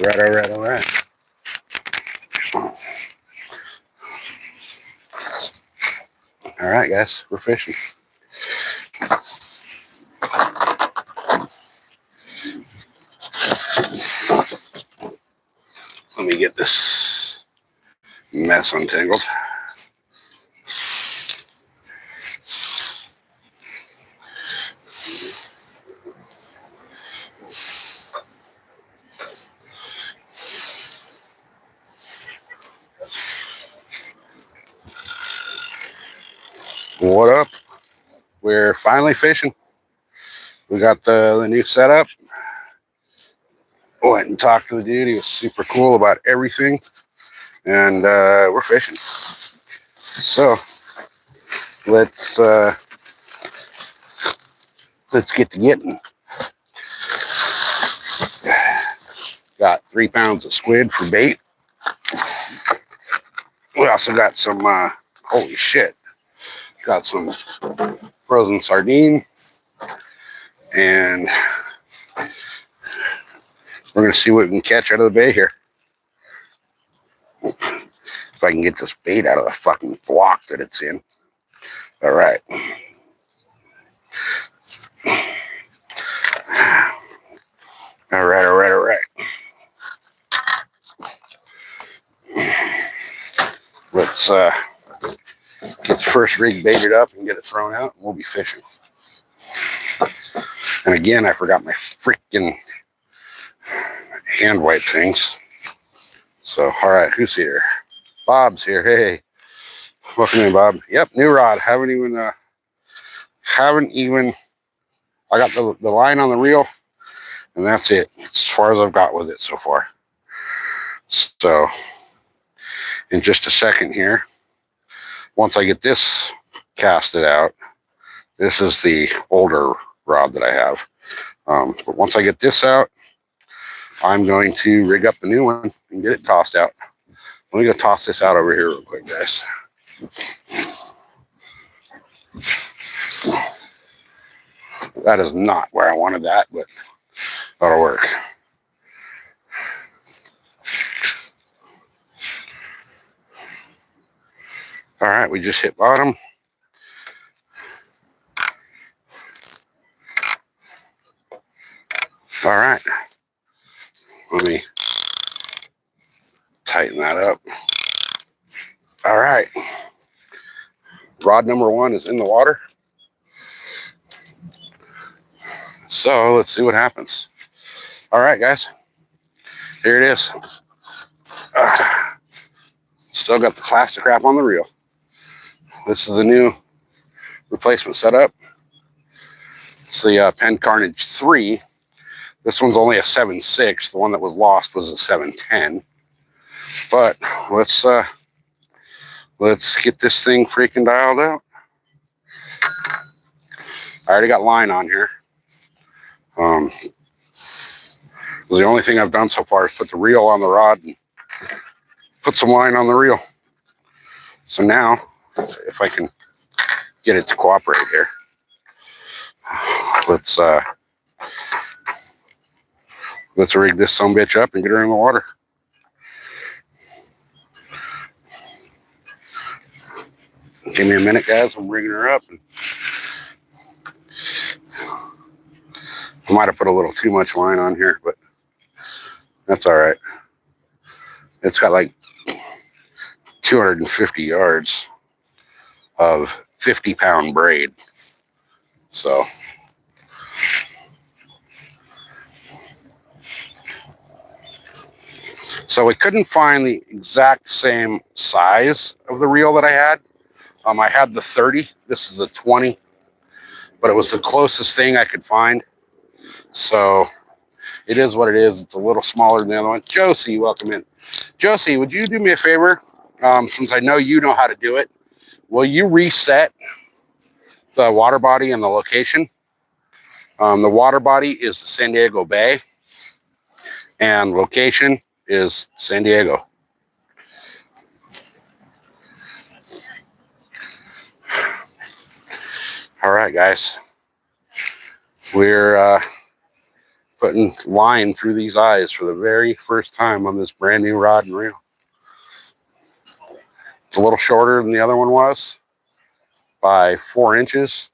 All right. All right, guys, we're fishing. Let me get this mess untangled. What up? We're finally fishing. We got the new setup. Went and talked to the dude. He was super cool about everything. And we're fishing. So let's get to getting. Got 3 pounds of squid for bait. We also got some holy shit. Got some frozen sardine. And we're gonna see what we can catch out of the bay here. If I can get this bait out of the fucking flock that it's in. All right. All right. Let's get the first rig baited up and get it thrown out, and we'll be fishing. And again, I forgot my freaking hand wipe things. So, all right, who's here? Bob's here. Hey, welcome in, Bob. Yep, new rod. Haven't even. I got the line on the reel, and that's it. As far as I've got with it so far. So, in just a second here, once I get this casted out, this is the older rod that I have. But once I get this out, I'm going to rig up the new one and get it tossed out. Let me go toss this out over here real quick, guys. That is not where I wanted that, but that'll work. All right, we just hit bottom. All right. Let me tighten that up. All right. Rod number 1 is in the water. So let's see what happens. All right, guys. Here it is. Still got the plastic wrap on the reel. This is the new replacement setup. It's the Penn Carnage 3. This one's only a 7.6. The one that was lost was a 7.10. But let's get this thing freaking dialed out. I already got line on here. The only thing I've done so far is put the reel on the rod and put some line on the reel. So now, if I can get it to cooperate here, let's rig this sumbitch up and get her in the water. Give me a minute, guys. I'm rigging her up. I might have put a little too much line on here, but that's all right. It's got like 250 yards of 50-pound braid. So we couldn't find the exact same size of the reel that I had. I had the 30. This is the 20, but it was the closest thing I could find. So it is what it is. It's a little smaller than the other one. Josie, welcome in. Josie, would you do me a favor? Since I know you know how to do it, will you reset the water body and the location? The water body is the San Diego Bay, and location is San Diego. All right, guys. We're putting line through these eyes for the very first time on this brand new rod and reel. It's a little shorter than the other one was by 4 inches.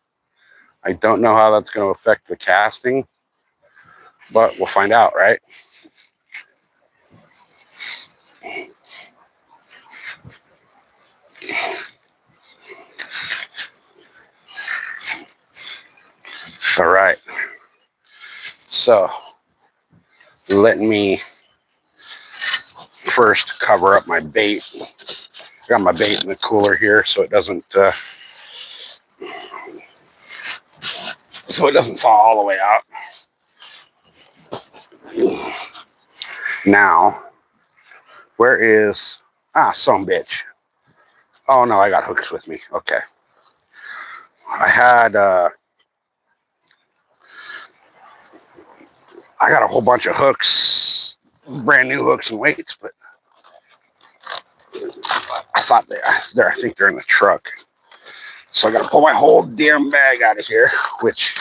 I don't know how that's going to affect the casting, but we'll find out, right? All right. So let me first cover up my bait. I got my bait in the cooler here so it doesn't thaw all the way out. Now, where is some bitch? Oh no, I got hooks with me. Okay. I got a whole bunch of hooks, brand new hooks and weights, but I thought I think they're in the truck. So I got to pull my whole damn bag out of here, which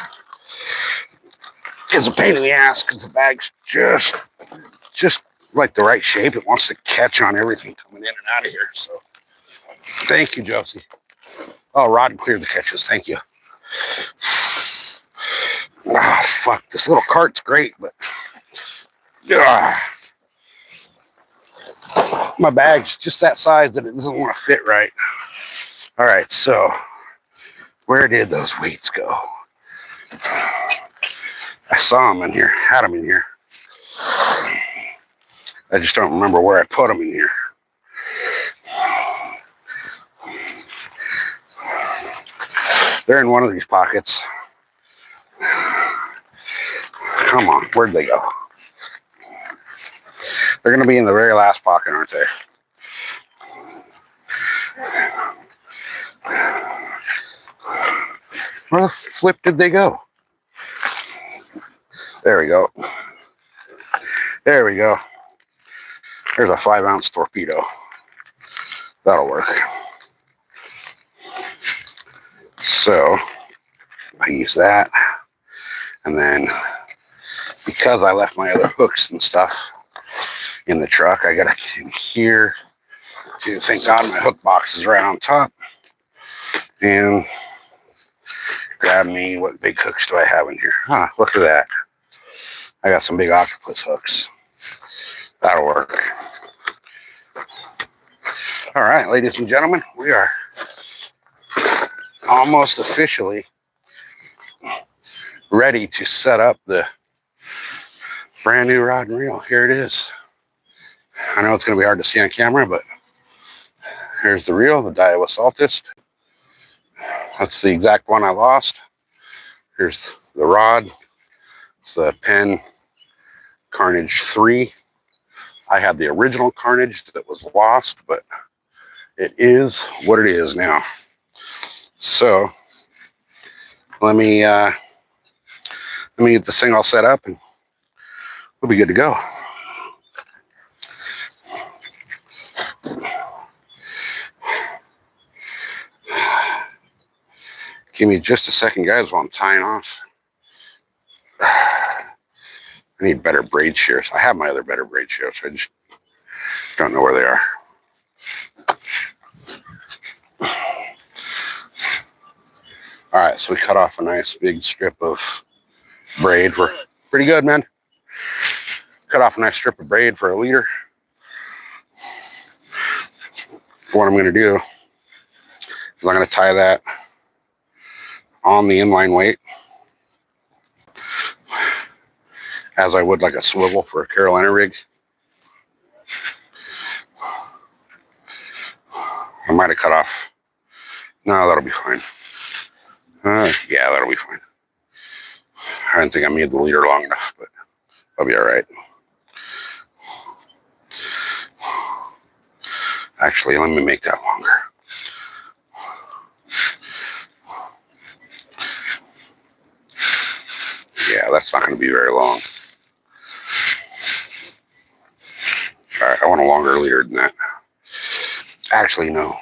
is a pain in the ass because the bag's just like the right shape. It wants to catch on everything coming in and out of here. So thank you, Josie. Oh, Rod cleared the catches. Thank you. Fuck. This little cart's great, but my bag's just that size that it doesn't want to fit right. All right, so where did those weights go? I saw them in here, had them in here. I just don't remember where I put them in here. They're in one of these pockets. Come on, where'd they go? They're going to be in the very last pocket, aren't they? Where the flip did they go? There we go. There we go. There's a 5-ounce torpedo. That'll work. So I use that. And then because I left my other hooks and stuff in the truck, I got to get in here. Thank God my hook box is right on top. And grab me, what big hooks do I have in here? Look at that. I got some big octopus hooks. That'll work. All right, ladies and gentlemen, we are almost officially ready to set up the brand new rod and reel. Here it is. I know it's going to be hard to see on camera, but here's the reel, the Daiwa Saltist. That's the exact one I lost. Here's the rod. It's the Penn Carnage 3. I had the original Carnage that was lost, but it is what it is now. So let me get this thing all set up and we'll be good to go. Give me just a second, guys, while I'm tying off. I need better braid shears. I have my other better braid shears. I just don't know where they are. All right, so we cut off a nice big strip of braid for pretty good, man. Cut off a nice strip of braid for a leader. What I'm going to do is I'm going to tie that on the inline weight as I would like a swivel for a Carolina rig. I might have cut off. No, that'll be fine. Yeah, that'll be fine. I didn't think I made the leader long enough, but I'll be all right. Actually, let me make that longer. Yeah, that's not going to be very long. All right, I want a longer leader than that. Actually, no.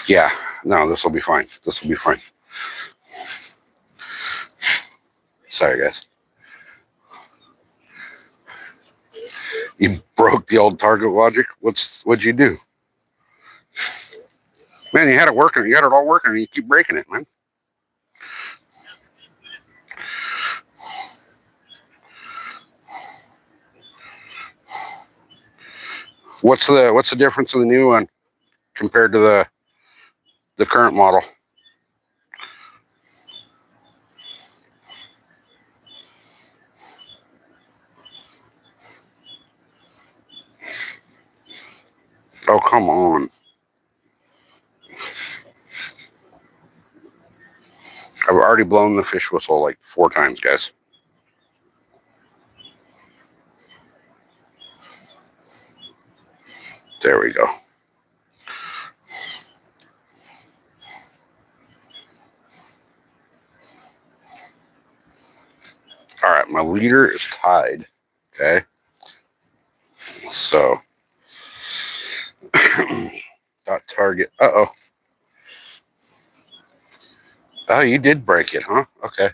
Yeah, no, this will be fine. This will be fine. Sorry, guys. You broke the old target logic. What'd you do? Man, you had it working. You had it all working, and you keep breaking it, man. What's the difference in the new one compared to the current model? Oh, come on. I've already blown the fish whistle like 4 times, guys. There we go. All right, my leader is tied. Okay. So, dot target. Uh-oh. Oh, you did break it, huh? Okay.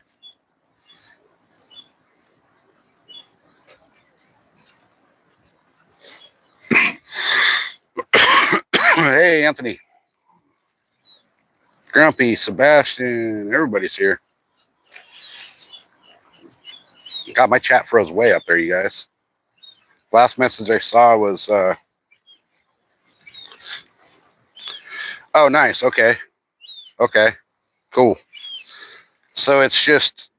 Hey, Anthony. Grumpy, Sebastian, everybody's here. God, my chat froze way up there, you guys. Last message I saw was, oh, nice. Okay. Okay. Cool. So it's just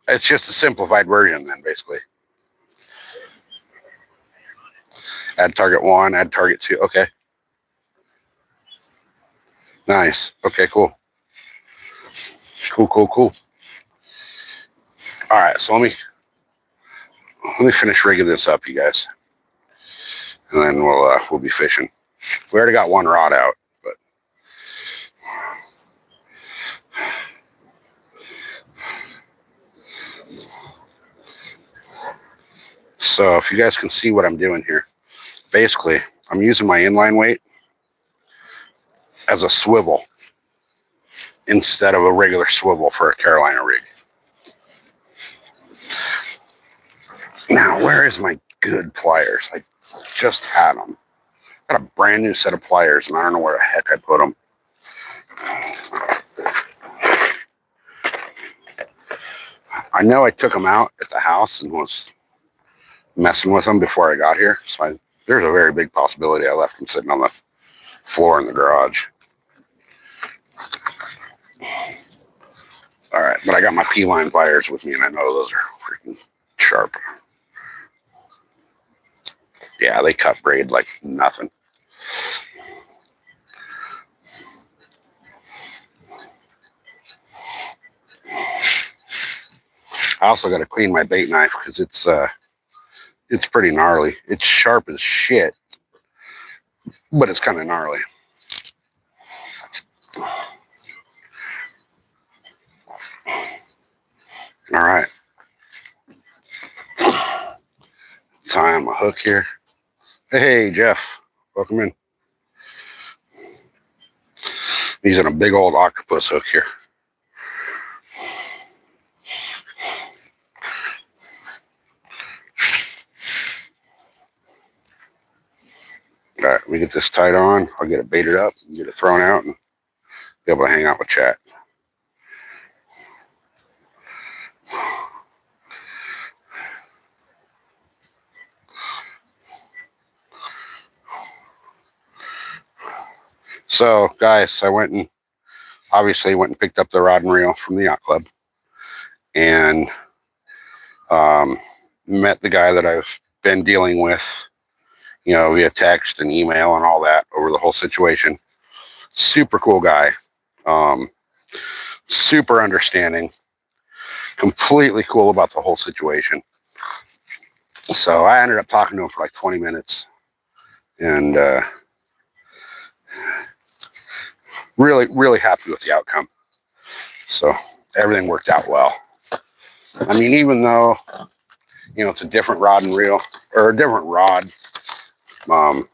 a simplified version then, basically. Add target 1, add target 2. Okay. Nice. Okay, cool. Cool. All right, so let me finish rigging this up, you guys, and then we'll be fishing. We already got one rod out, but so if you guys can see what I'm doing here, basically I'm using my inline weight as a swivel instead of a regular swivel for a Carolina rig. Now, where is my good pliers? I just had them. I got a brand new set of pliers, and I don't know where the heck I put them. I know I took them out at the house and was messing with them before I got here, so there's a very big possibility I left them sitting on the floor in the garage. All right, but I got my P-line pliers with me, and I know those are freaking sharp. Yeah, they cut braid like nothing. I also got to clean my bait knife because it's pretty gnarly. It's sharp as shit, but it's kind of gnarly. All right. Tie on my hook here. Hey, Jeff. Welcome in. Using a big old octopus hook here. All right, we get this tied on. I'll get it baited up, get it thrown out, and be able to hang out with chat. So, guys, I went and picked up the rod and reel from the yacht club, and met the guy that I've been dealing with, via text and email and all that over the whole situation. Super cool guy, super understanding, completely cool about the whole situation. So I ended up talking to him for like 20 minutes, and really, really happy with the outcome. So everything worked out well. I mean, even though, it's a different rod and reel, or a different rod, the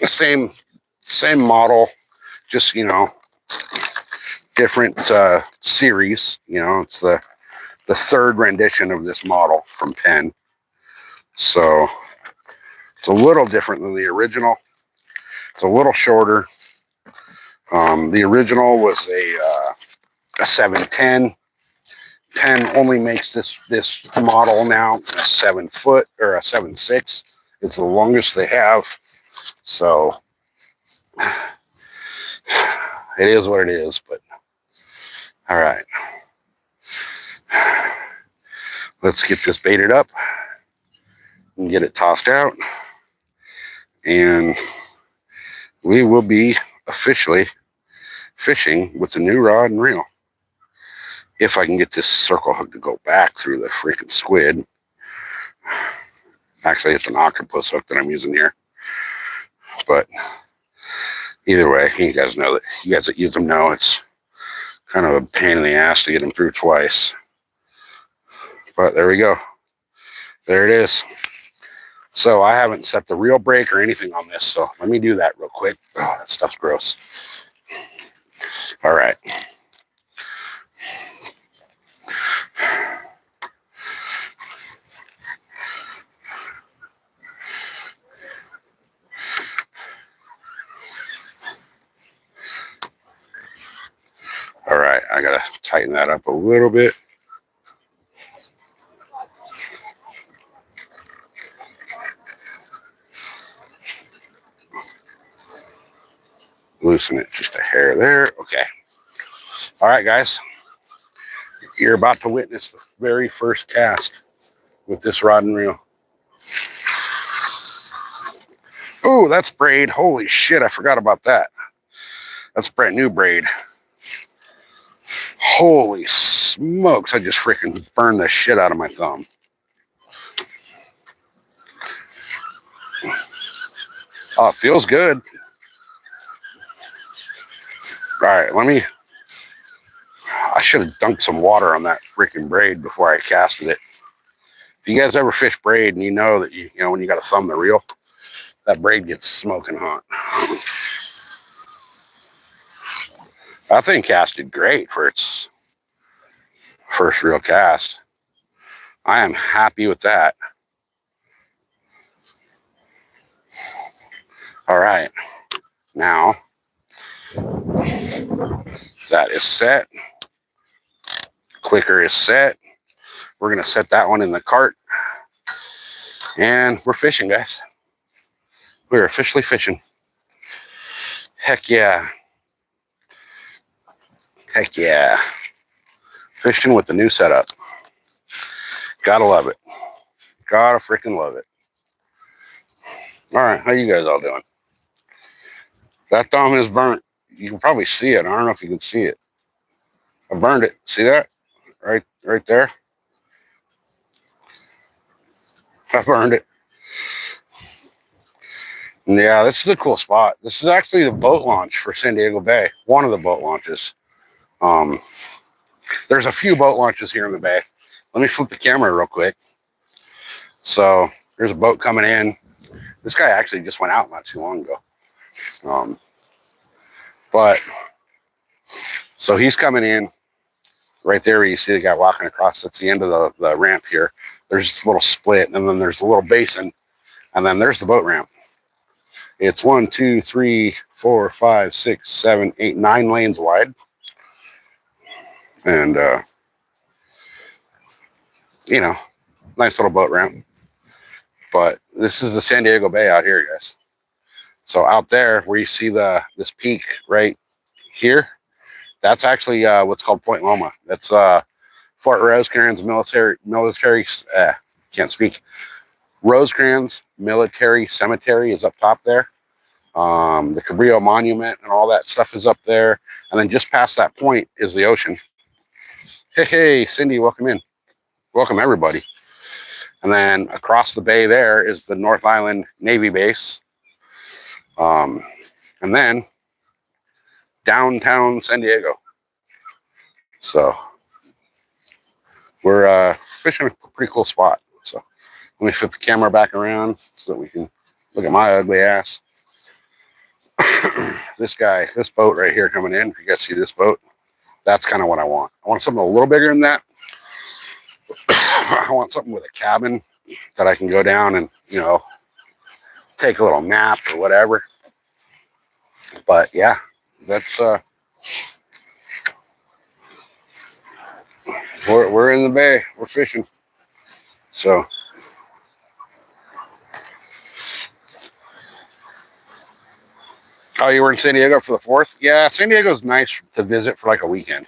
same model, just, different series. You know, it's the third rendition of this model from Penn. So it's a little different than the original. It's a little shorter. The original was a 710. Penn only makes this model now a 7 foot or a 7.6. It's the longest they have. So it is what it is. But all right, let's get this baited up and get it tossed out, and we will be officially fishing with the new rod and reel. If I can get this circle hook to go back through the freaking squid. Actually, it's an octopus hook that I'm using here. But either way, you guys know that. You guys that use them know it's kind of a pain in the ass to get them through twice. But there we go. There it is. So I haven't set the reel brake or anything on this. So let me do that real quick. Oh, that stuff's gross. All right. All right, I gotta tighten that up a little bit. Loosen it just a hair there. Okay. All right, guys. You're about to witness the very first cast with this rod and reel. Oh, that's braid. Holy shit, I forgot about that. That's brand new braid. Holy smokes, I just freaking burned the shit out of my thumb. Oh, it feels good. All right, I should have dunked some water on that freaking braid before I casted it. If you guys ever fish braid and you know that you know when you got to thumb the reel, that braid gets smoking hot. That thing casted great for its first real cast. I am happy with that. All right, now that is set. Clicker is set. We're gonna set that one in the cart, and we're fishing, guys. We're officially fishing. Heck yeah. Heck yeah. Fishing with the new setup. Gotta love it. Gotta freaking love it. All right, how you guys all doing? That thumb is burnt. You can probably see it. I don't know if you can see it. I burned it. See that? Right there. I burned it. And yeah, this is a cool spot. This is actually the boat launch for San Diego Bay. One of the boat launches. There's a few boat launches here in the bay. Let me flip the camera real quick. So there's a boat coming in. This guy actually just went out not too long ago. But so he's coming in right there where you see the guy walking across. That's the end of the ramp here. There's this little split, and then there's a little basin, and then there's the boat ramp. It's 1, 2, 3, 4, 5, 6, 7, 8, 9 lanes wide. And you know, nice little boat ramp. But this is the San Diego Bay out here, guys. So out there where you see this peak right here, that's actually what's called Point Loma. That's Fort Rosecrans military can't speak. Rosecrans Military Cemetery is up top there. The Cabrillo Monument and all that stuff is up there. And then just past that point is the ocean. Hey, Cindy, welcome in. Welcome, everybody. And then across the bay there is the North Island Navy Base. And then downtown San Diego. So we're fishing a pretty cool spot. So let me flip the camera back around so that we can look at my ugly ass. This boat right here coming in. You guys see this boat? That's kind of what I want. I want something a little bigger than that. I want something with a cabin that I can go down and, take a little nap or whatever. But yeah, that's we're in the bay. We're fishing. So oh, you were in San Diego for the 4th? Yeah, San Diego's nice to visit for like a weekend.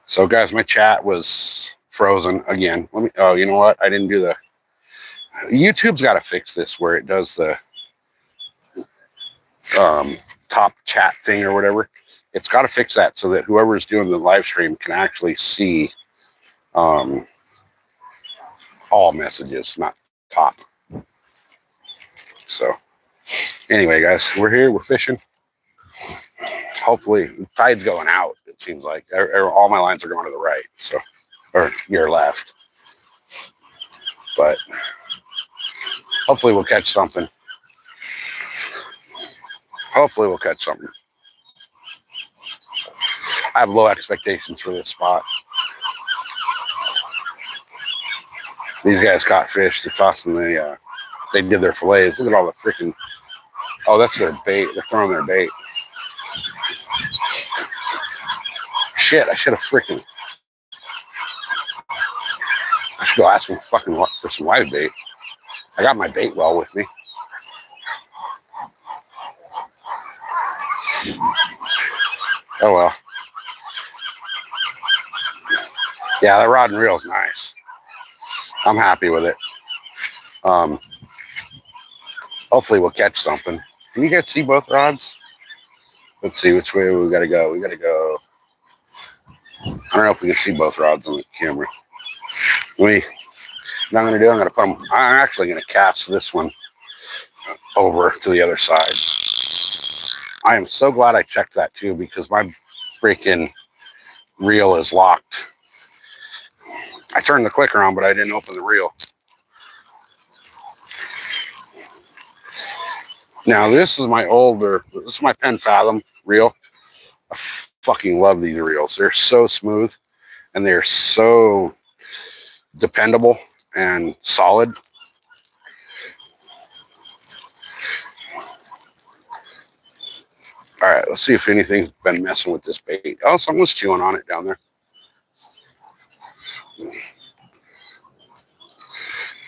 So guys, my chat was frozen again. Oh, you know what? I didn't do the YouTube's got to fix this where it does the top chat thing or whatever. It's got to fix that so that whoever's doing the live stream can actually see all messages, not top. So anyway, guys, we're here. We're fishing. Hopefully, the tide's going out. It seems like all my lines are going to the right, so or your left. But hopefully, we'll catch something. Hopefully, we'll catch something. I have low expectations for this spot. These guys caught fish. They're tossing they did their fillets. Look at all the freaking. Oh, that's their bait. They're throwing their bait. Shit, I should have freaking. I should go ask them fucking for some live bait. I got my bait well with me. Oh well. Yeah, that rod and reel is nice. I'm happy with it. Hopefully we'll catch something. Can you guys see both rods? Let's see which way we gotta go. We gotta go. I don't know if we can see both rods on the camera. What I'm gonna do, I'm actually gonna cast this one over to the other side. I am so glad I checked that too, because my freaking reel is locked. I turned the clicker on, but I didn't open the reel. Now this is my Penn Fathom reel. I fucking love these reels. They're so smooth and they're so dependable and solid. All right, let's see if anything's been messing with this bait. Oh, someone's chewing on it down there.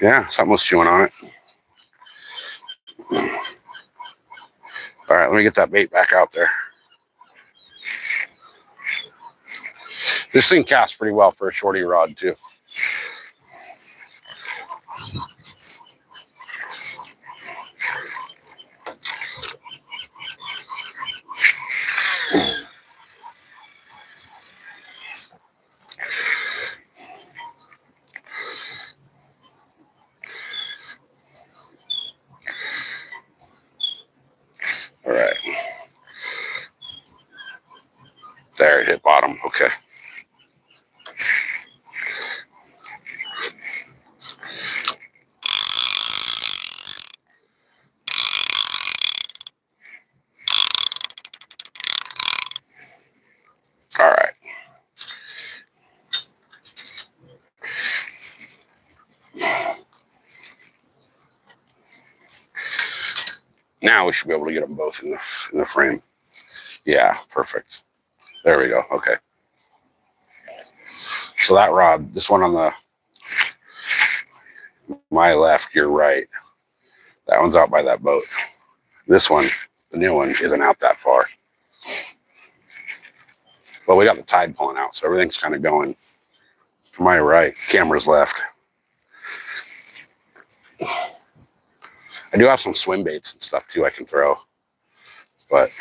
Yeah, someone's chewing on it. All right, let me get that bait back out there. This thing casts pretty well for a shorty rod too. All right. There, it hit bottom. Okay. All right. Now we should be able to get them both in the frame. Yeah, perfect. There we go. Okay. So that rod, this one on my left, your right, that one's out by that boat. This one, the new one, isn't out that far. But we got the tide pulling out, so everything's kind of going to my right. Camera's left. I do have some swim baits and stuff too I can throw, but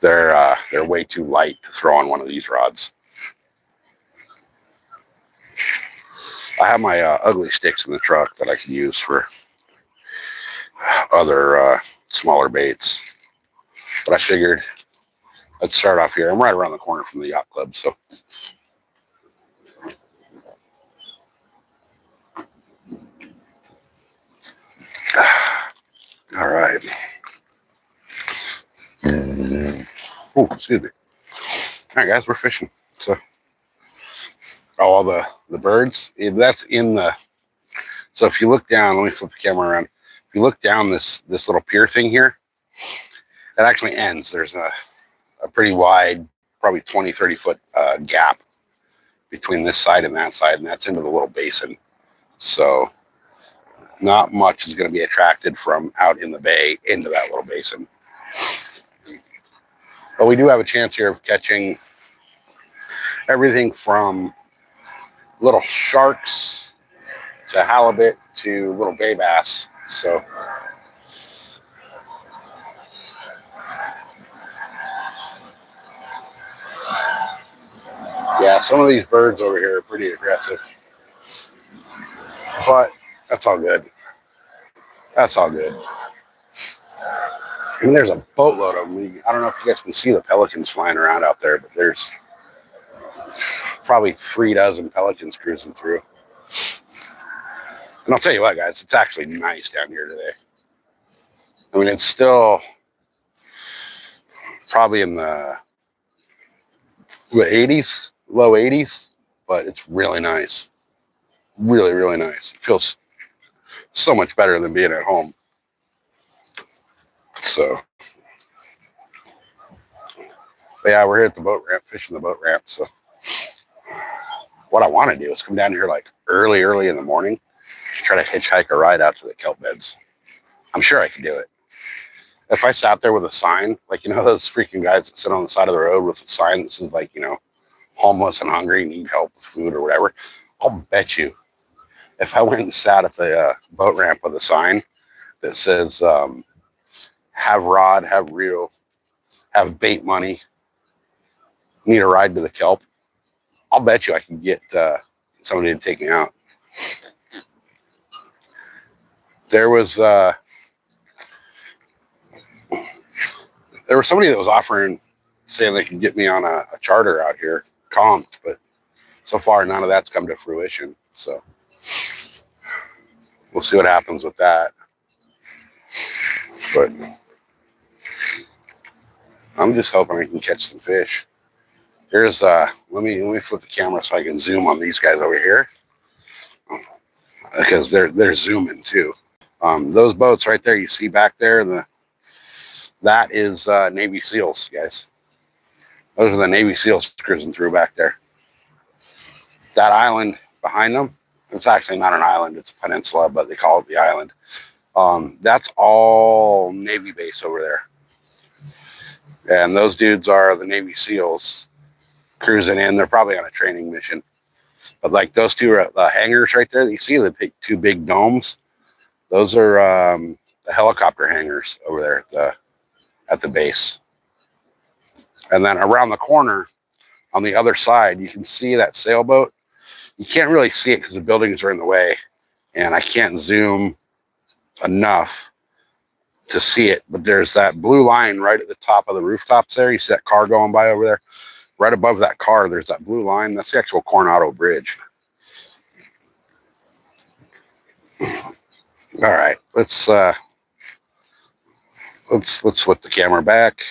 they're way too light to throw on one of these rods. I have my ugly sticks in the truck that I can use for other smaller baits, but I figured I'd start off here. I'm right around the corner from the yacht club, so. All right. Oh, excuse me. All right, guys, we're fishing. So, all the birds, that's in the. So if you look down, let me flip the camera around. If you look down this little pier thing here, it actually ends. There's a pretty wide, probably 20, 30 foot gap between this side and that's into the little basin. So not much is going to be attracted from out in the bay into that little basin. But we do have a chance here of catching everything from little sharks to halibut to little bay bass. So yeah, some of these birds over here are pretty aggressive, but that's all good. That's all good. I mean, there's a boatload of them. I don't know if you guys can see the pelicans flying around out there, but there's probably 3 dozen pelicans cruising through. And I'll tell you what, guys, it's actually nice down here today. I mean, it's still probably in the 80s, low 80s, but it's really nice. Really, really nice. It feels so much better than being at home. So, but yeah, we're here at the boat ramp, fishing the boat ramp. So what I want to do is come down here like early in the morning, try to hitchhike a ride out to the kelp beds. I'm sure I could do it. If I sat there with a sign, like, you know, those freaking guys that sit on the side of the road with a sign that says, like, you know, homeless and hungry, need help with food or whatever, I'll bet you if I went and sat at the boat ramp with a sign that says, have rod, have reel, have bait money, need a ride to the kelp, I'll bet you I can get somebody to take me out. There was somebody that was offering, saying they can get me on a charter out here, comped, but so far none of that's come to fruition. So we'll see what happens with that. But I'm just hoping I can catch some fish. Here's let me flip the camera so I can zoom on these guys over here, because they're zooming too. Those boats right there you see back there, that is Navy SEALs, guys. Those are the Navy SEALs cruising through back there. That island behind them, it's actually not an island, it's a peninsula, but they call it the island. That's all Navy base over there. And those dudes are the Navy SEALs cruising in. They're probably on a training mission. But like those two are the hangars right there. You see the two big domes? Those are the helicopter hangars over there at the base. And then around the corner on the other side, you can see that sailboat. You can't really see it because the buildings are in the way, and I can't zoom enough to see it. But there's that blue line right at the top of the rooftops there. You see that car going by over there? Right above that car, there's that blue line. That's the actual Coronado Bridge. All right, let's flip the camera back.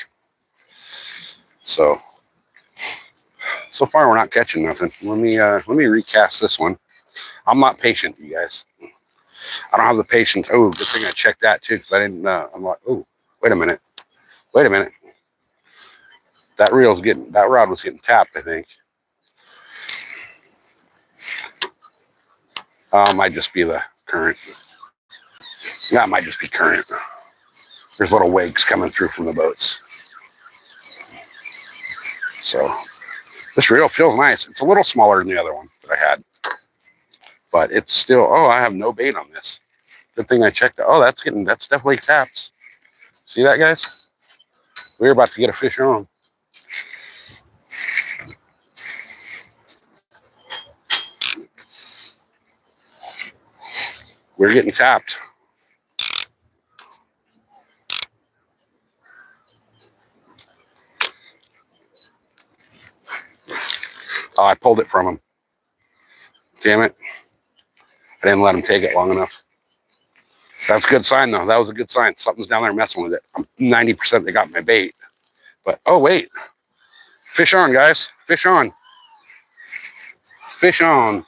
So far we're not catching nothing. Let me recast this one. I'm not patient, you guys. I don't have the patience. Oh, good thing I checked that too, because I didn't. I'm like, oh, wait a minute. That rod was getting tapped, I think. Might just be the current. Yeah, it might just be current. There's little wakes coming through from the boats. So this reel feels nice. It's a little smaller than the other one that I had, but it's still, oh, I have no bait on this. Good thing I checked it. Oh, that's definitely taps. See that, guys? We're about to get a fish on. We're getting tapped. Oh, I pulled it from him. Damn it. I didn't let him take it long enough. That's a good sign, though. That was a good sign. Something's down there messing with it. I'm 90% they got my bait. But, oh, wait. Fish on, guys. Fish on. Fish on.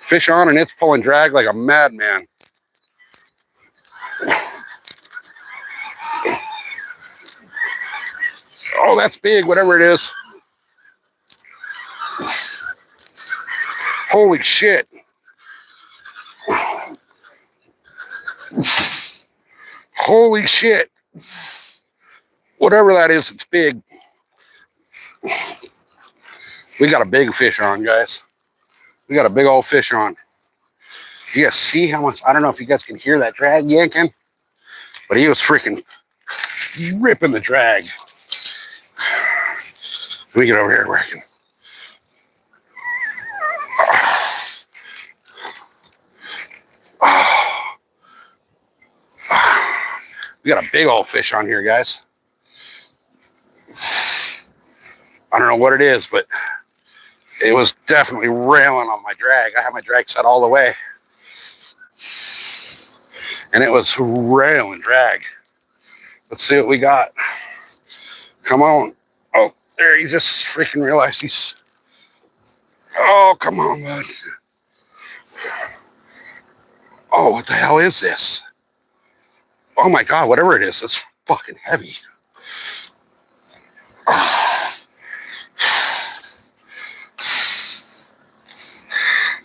Fish on, and it's pulling drag like a madman. Oh, that's big, whatever it is. Holy shit. Holy shit. Whatever that is, it's big. We got a big fish on, guys. We got a big old fish on. You guys see how much, I don't know if you guys can hear that drag yanking, but he was freaking ripping the drag. Let me get over here where I can. We got a big old fish on here, guys. I don't know what it is, but it was definitely railing on my drag. I had my drag set all the way. And it was railing drag. Let's see what we got. Come on. Oh, there, he just freaking realized he's... Oh, come on, bud. Oh, what the hell is this? Oh my God, whatever it is, it's fucking heavy. Oh.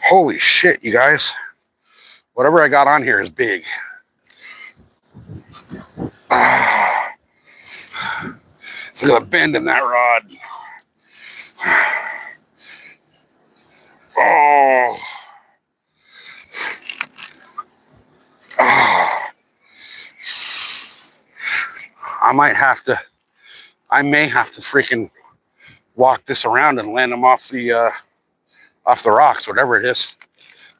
Holy shit, you guys. Whatever I got on here is big. Ah. Look at the bend in that rod. Oh. Oh. I may have to freaking walk this around and land them off the rocks, whatever it is.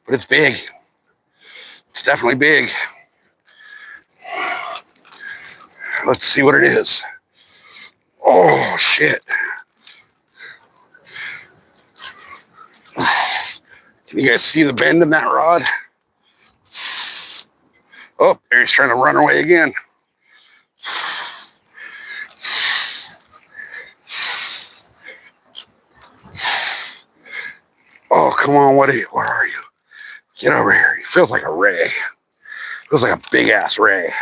But it's big. It's definitely big. Let's see what it is. Oh, shit. Can you guys see the bend in that rod? Oh, there he's trying to run away again. Oh, come on, where are you? Get over here. He feels like a ray. Feels like a big ass ray.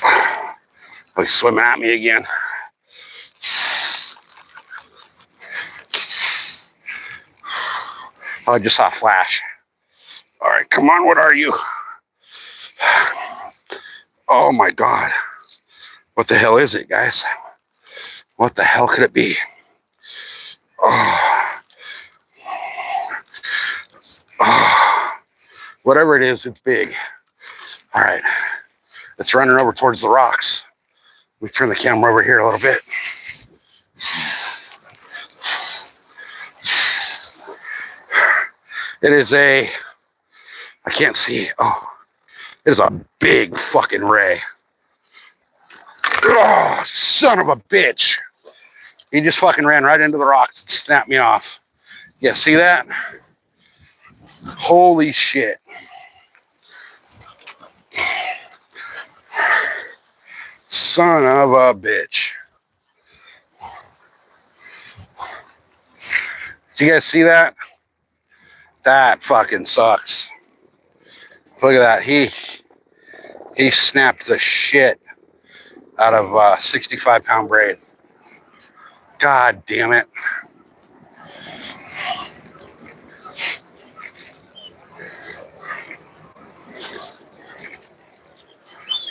Oh, he's swimming at me again. Oh, I just saw a flash. All right, come on, what are you? Oh my God. What the hell is it, guys? What the hell could it be? Oh. Oh. Whatever it is, it's big. All right, it's running over towards the rocks. We turn the camera over here a little bit. It is I can't see. Oh, it is a big fucking ray. Oh, son of a bitch. He just fucking ran right into the rocks and snapped me off. Yeah, see that? Holy shit. Son of a bitch. Do you guys see that? That fucking sucks. Look at that. He snapped the shit out of a 65-pound braid. God damn it.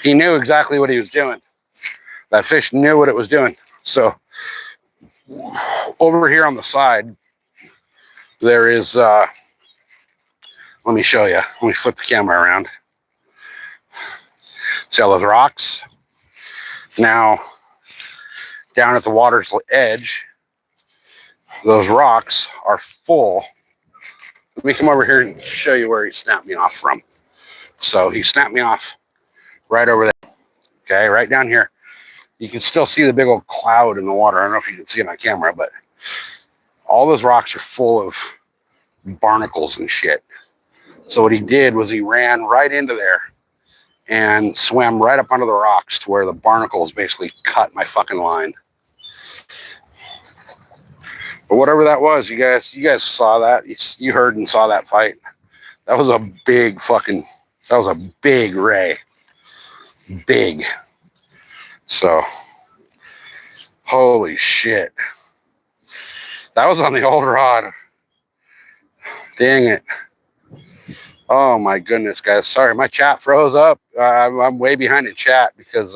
He knew exactly what he was doing. That fish knew what it was doing. So over here on the side, there is, let me show you. Let me flip the camera around. See all those rocks? Now, down at the water's edge, those rocks are full. Let me come over here and show you where he snapped me off from. So he snapped me off right over there. Okay, right down here. You can still see the big old cloud in the water. I don't know if you can see it on camera, but all those rocks are full of barnacles and shit. So what he did was he ran right into there and swam right up under the rocks to where the barnacles basically cut my fucking line. But whatever that was, you guys saw that. You heard and saw that fight. That was a big ray. Big. So, holy shit. That was on the old rod. Dang it. Oh my goodness, guys. Sorry, my chat froze up. I'm way behind in chat because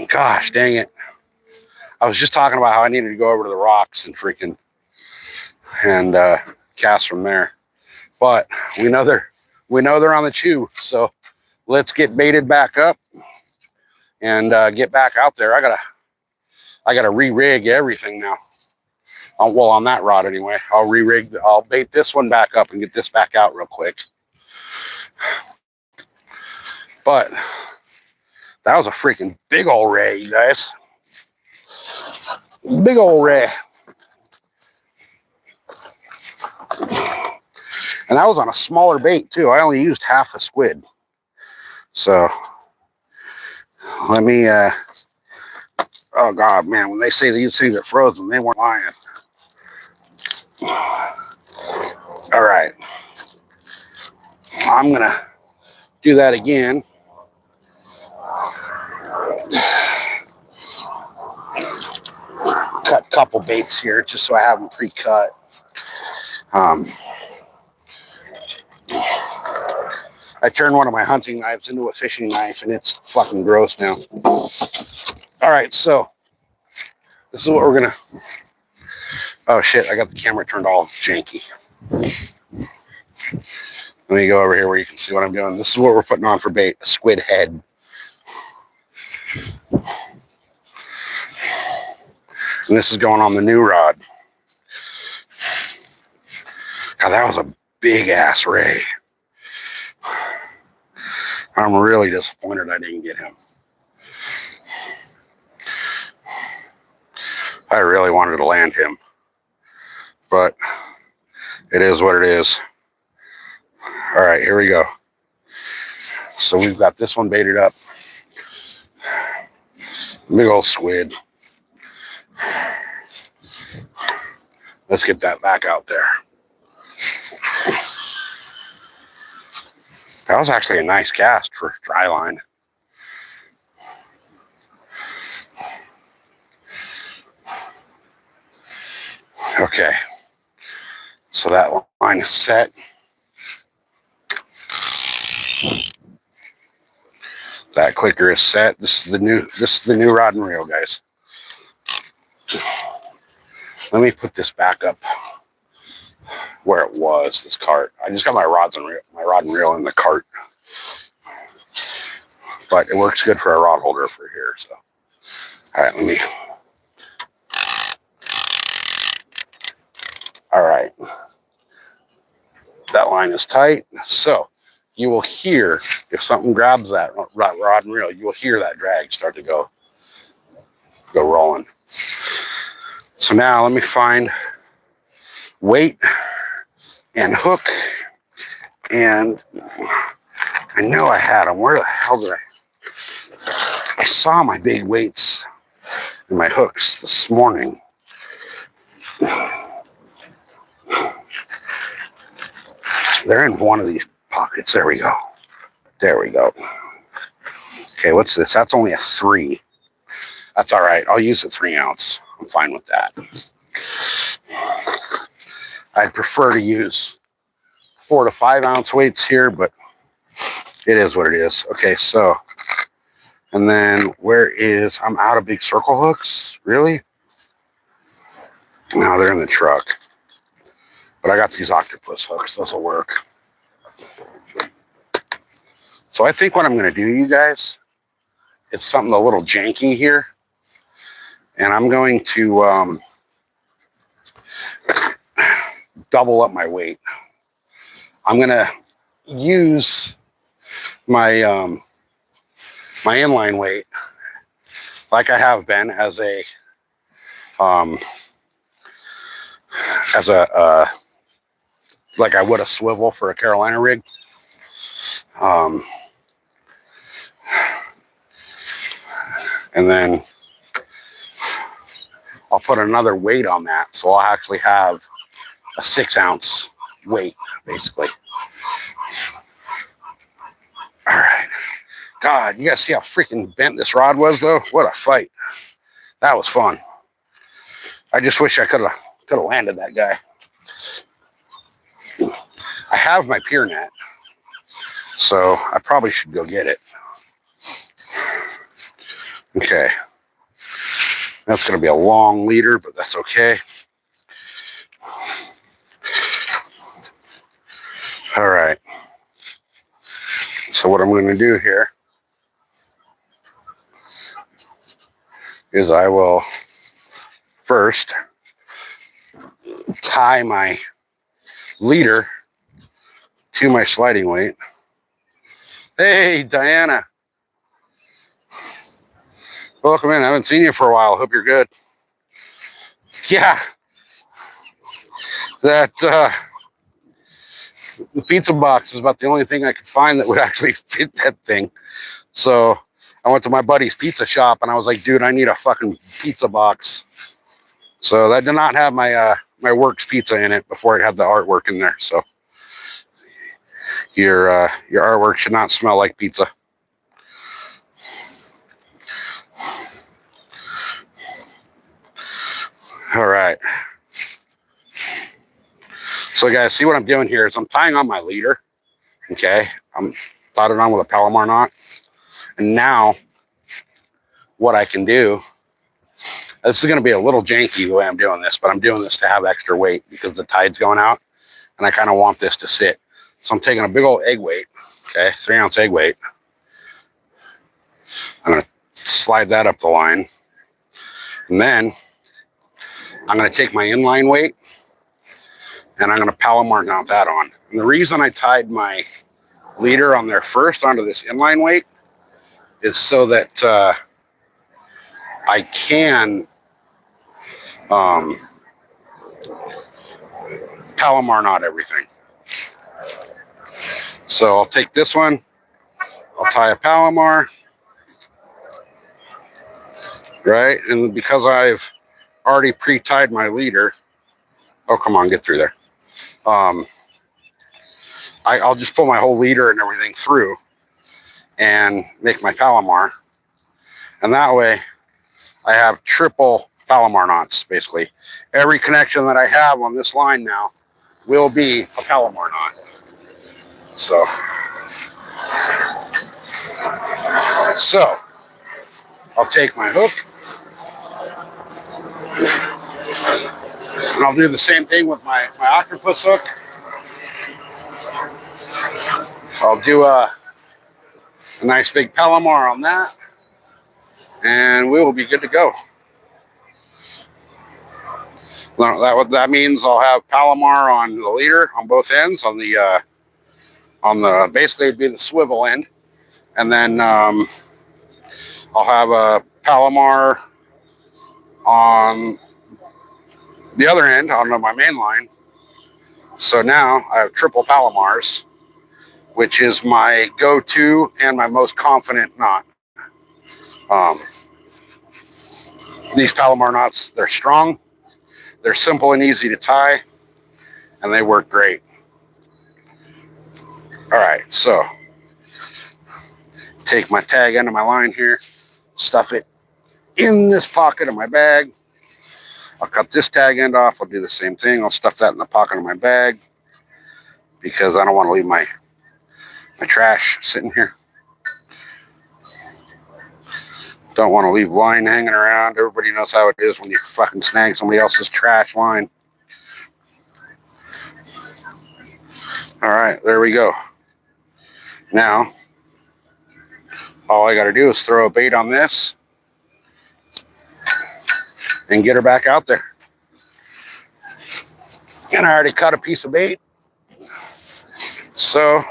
gosh dang it. I was just talking about how I needed to go over to the rocks and freaking cast from there. But we know they're on the chew, so let's get baited back up and get back out there. I gotta re-rig everything now. Well, on that rod anyway. I'll bait this one back up and get this back out real quick. But that was a freaking big old ray, you guys. Big old ray. And that was on a smaller bait too. I only used half a squid. So let me oh god, man, when they say these things are frozen, they weren't lying. All right. I'm gonna do that again. Cut a couple baits here just so I have them pre-cut. I turned one of my hunting knives into a fishing knife and it's fucking gross now. All right, so this is what we're gonna. Oh shit, I got the camera turned all janky. Let me go over here where you can see what I'm doing. This is what we're putting on for bait, a squid head. And this is going on the new rod. God, that was a big ass ray. I'm really disappointed I didn't get him. I really wanted to land him. But it is what it is. All right, here we go. So we've got this one baited up. Big old squid. Let's get that back out there. That was actually a nice cast for dry line. Okay. So that line is set. That clicker is set. This is the new rod and reel, guys. Let me put this back up where it was, this cart. I just got my rod and reel in the cart. But it works good for a rod holder for here, so. All right, all right. That line is tight. So you will hear, if something grabs that rod and reel, you will hear that drag start to go rolling. So now let me find weight and hook. And I know I had them. Where the hell did I saw my big weights and my hooks this morning. They're in one of these pockets. There we go. There we go. Okay, what's this? That's only a 3. That's all right. I'll use a 3 ounce. I'm fine with that. I'd prefer to use 4 to 5 ounce weights here, but it is what it is. Okay, so, and then I'm out of big circle hooks. Really? No, they're in the truck. But I got these octopus hooks. Those will work. So I think what I'm going to do, you guys, it's something a little janky here. And I'm going to double up my weight. I'm going to use my my inline weight like I have been as a like I would a swivel for a Carolina rig. And then I'll put another weight on that. So I'll actually have a 6-ounce weight, basically. All right. God, you guys see how freaking bent this rod was, though? What a fight. That was fun. I just wish I could have landed that guy. I have my pier net, so I probably should go get it. Okay. That's going to be a long leader, but that's okay. All right. So what I'm going to do here is I will first tie my leader to my sliding weight. Hey, Diana. Welcome in. I haven't seen you for a while. Hope you're good. Yeah. That the pizza box is about the only thing I could find that would actually fit that thing. So I went to my buddy's pizza shop and I was like, dude, I need a fucking pizza box. So that did not have my my Works pizza in it before it had the artwork in there. So your artwork should not smell like pizza. All right. So guys, see what I'm doing here is I'm tying on my leader. Okay. I'm tied it on with a Palomar knot. And now what I can do, this is going to be a little janky the way I'm doing this, but I'm doing this to have extra weight because the tide's going out and I kind of want this to sit. So I'm taking a big old egg weight, okay, 3-ounce egg weight. I'm going to slide that up the line. And then I'm going to take my inline weight and I'm going to Palomar mount that on. And the reason I tied my leader on there first onto this inline weight is so that I can Palomar knot everything. So I'll take this one, I'll tie a Palomar, right? And because I've already pre-tied my leader, oh, come on, get through there. I'll just pull my whole leader and everything through and make my Palomar. And that way I have triple Palomar knots, basically. Every connection that I have on this line now will be a Palomar knot. So I'll take my hook and I'll do the same thing with my octopus hook. I'll do a nice big Palomar on that and we will be good to go. That means I'll have Palomar on the leader on both ends, on the basically it'd be the swivel end, and then I'll have a Palomar on the other end on my main line. So now I have triple Palomars, which is my go-to and my most confident knot. These Palomar knots, they're strong, they're simple and easy to tie, and they work great. All right, so take my tag end of my line here, stuff it in this pocket of my bag. I'll cut this tag end off. I'll do the same thing. I'll stuff that in the pocket of my bag because I don't want to leave my trash sitting here. Don't want to leave line hanging around. Everybody knows how it is when you fucking snag somebody else's trash line. All right, there we go. Now, all I got to do is throw a bait on this and get her back out there. And I already cut a piece of bait. So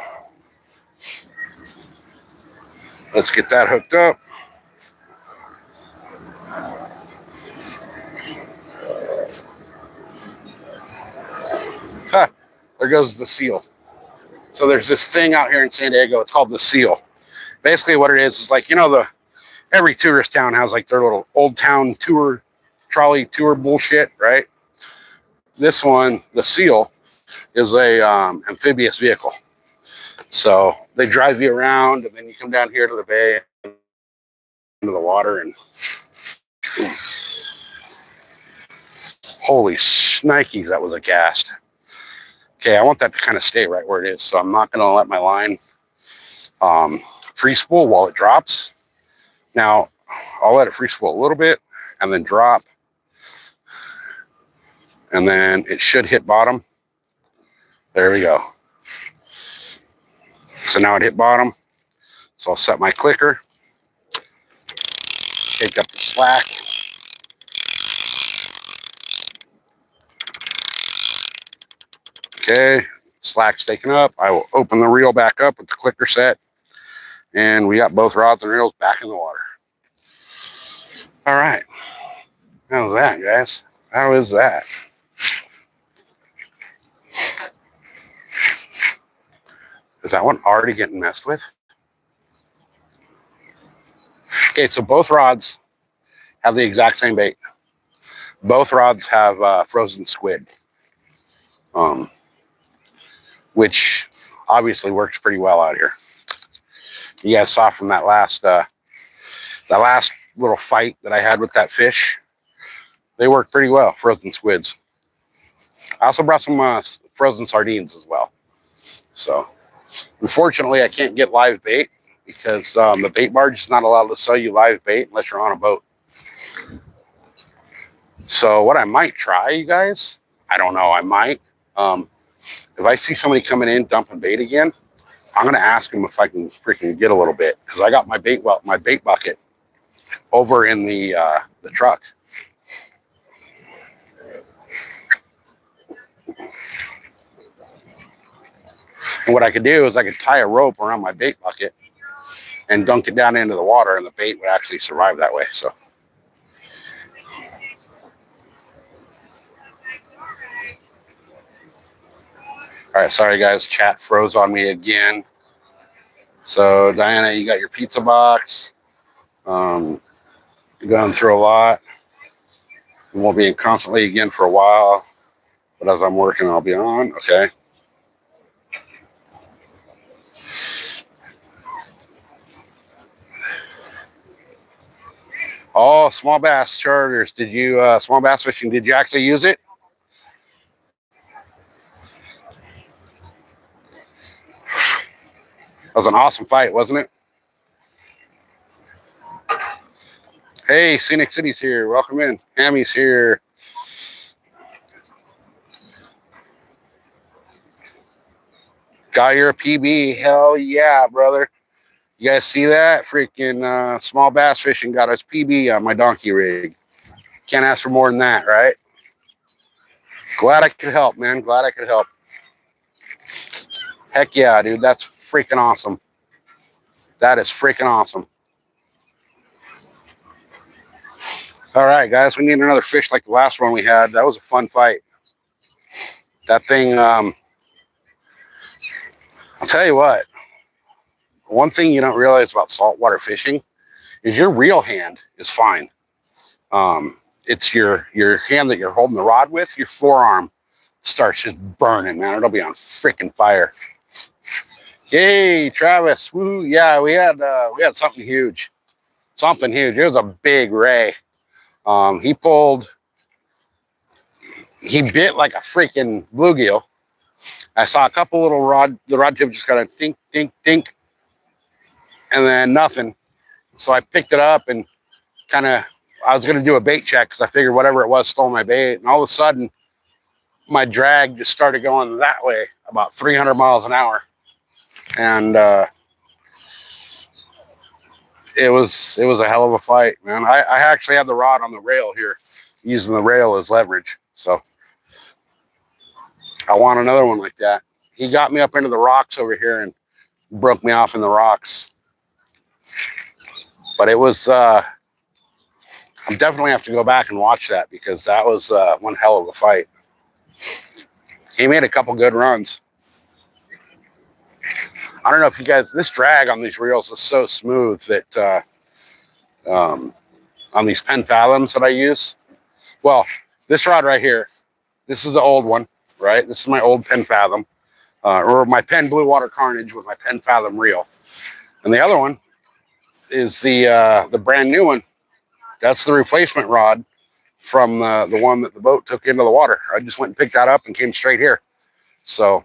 let's get that hooked up. Huh. there goes the seal. So there's this thing out here in San Diego. It's called the seal. Basically what it is like, every tourist town has like their little old town tour, trolley tour bullshit, right? This one, the seal, is a amphibious vehicle. So they drive you around, and then you come down here to the bay, into the water, and holy shnikes, that was a cast. Okay, I want that to kind of stay right where it is, so I'm not going to let my line free spool while it drops. Now, I'll let it free spool a little bit, and then drop, and then it should hit bottom. There we go. So now it hit bottom. So I'll set my clicker, take up the slack. Okay, slack's taken up. I will open the reel back up with the clicker set, and we got both rods and reels back in the water. All right. How's that, guys? How is that? Is that one already getting messed with? Okay, so both rods have the exact same bait. Both rods have frozen squid, which obviously works pretty well out here. You guys saw from that last little fight that I had with that fish. They work pretty well, frozen squids. I also brought some frozen sardines as well. So, unfortunately, I can't get live bait because the bait barge is not allowed to sell you live bait unless you're on a boat. So what I might try, you guys, I don't know, I might. If I see somebody coming in dumping bait again, I'm going to ask them if I can freaking get a little bit, because I got my bait bucket over in the truck. And what I could do is I could tie a rope around my bait bucket and dunk it down into the water, and the bait would actually survive that way. So. All right, sorry guys, chat froze on me again. So Diana, you got your pizza box. You're going through a lot. We won't be in constantly again for a while, but as I'm working, I'll be on. Okay. Oh, small bass charters. Did you small bass fishing? Did you actually use it? That was an awesome fight, wasn't it? Hey, Scenic City's here. Welcome in. Hammy's here. Got your PB. Hell yeah, brother. You guys see that? Freaking small bass fishing got us PB on my donkey rig. Can't ask for more than that, right? Glad I could help, man. Glad I could help. Heck yeah, dude. That's freaking awesome. That is freaking awesome. All right, guys. We need another fish like the last one we had. That was a fun fight. That thing, I'll tell you what. One thing you don't realize about saltwater fishing is your reel hand is fine. It's your hand that you're holding the rod with, your forearm starts just burning, man. It'll be on freaking fire. Yay, Travis. Woo, yeah, we had something huge. Something huge. It was a big ray. He bit like a freaking bluegill. I saw a couple little the rod tip just kind of dink, dink, dink, and then nothing. So I picked it up and I was going to do a bait check because I figured whatever it was stole my bait. And all of a sudden, my drag just started going that way, about 300 miles an hour. And it was a hell of a fight, man. I actually had the rod on the rail here, using the rail as leverage. So I want another one like that. He got me up into the rocks over here and broke me off in the rocks. But it was, I'm definitely have to go back and watch that because that was one hell of a fight. He made a couple good runs. I don't know if you guys, this drag on these reels is so smooth that on these Penn Fathoms that I use. Well, this rod right here, this is the old one, right? This is my old Penn Fathom, or my Penn Blue Water Carnage with my Penn Fathom reel. And the other one is the brand new one. That's the replacement rod from the one that the boat took into the water. I just went and picked that up and came straight here. So,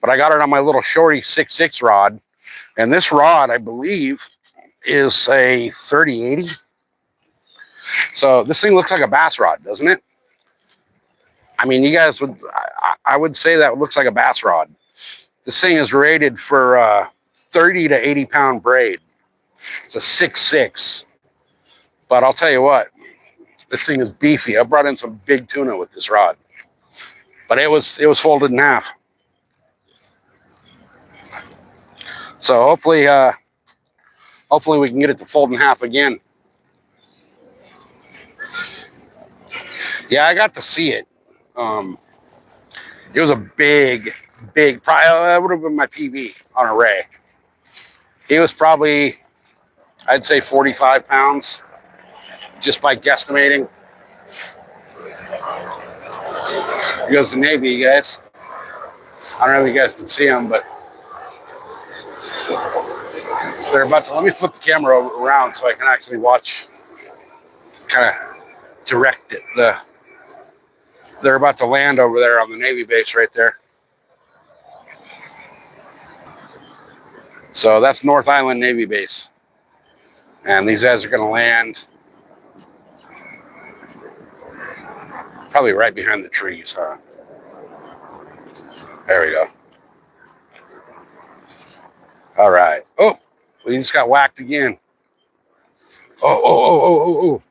but I got it on my little shorty 6.6 rod. And this rod, I believe, is a 3080. So this thing looks like a bass rod, doesn't it? I mean, you guys would, I would say that looks like a bass rod. This thing is rated for 30 to 80 pound braid. It's a 6.6. But I'll tell you what, this thing is beefy. I brought in some big tuna with this rod. But it was folded in half. So hopefully we can get it to fold in half again. Yeah, I got to see it. It was a big, probably, that would have been my PB on a ray. It was probably, I'd say 45 pounds, just by guesstimating. Here goes the Navy, you guys. I don't know if you guys can see them, but they're about to, let me flip the camera around so I can actually watch, kind of direct it. They're about to land over there on the Navy base right there. So that's North Island Navy base. And these guys are going to land probably right behind the trees, huh? There we go. All right. Oh, we just got whacked again. Oh.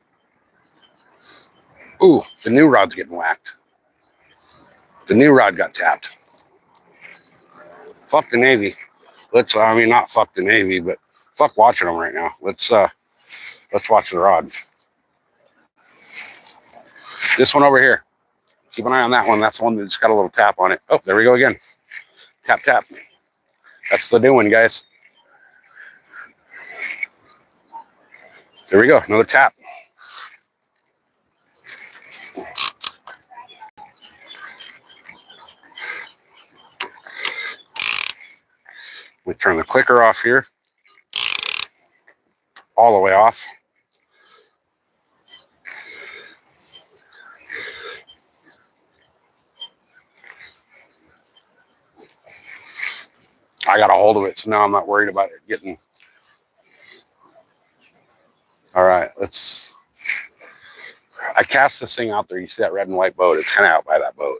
Ooh, the new rod's getting whacked. The new rod got tapped. Fuck the Navy. I mean, not fuck the Navy, but fuck watching them right now. Let's watch the rod. This one over here. Keep an eye on that one. That's the one that just got a little tap on it. Oh, there we go again. Tap, tap. That's the new one, guys. There we go. Another tap. We turn the clicker off here. All the way off. I got a hold of it, so now I'm not worried about it getting. All right, I cast this thing out there. You see that red and white boat? It's kind of out by that boat.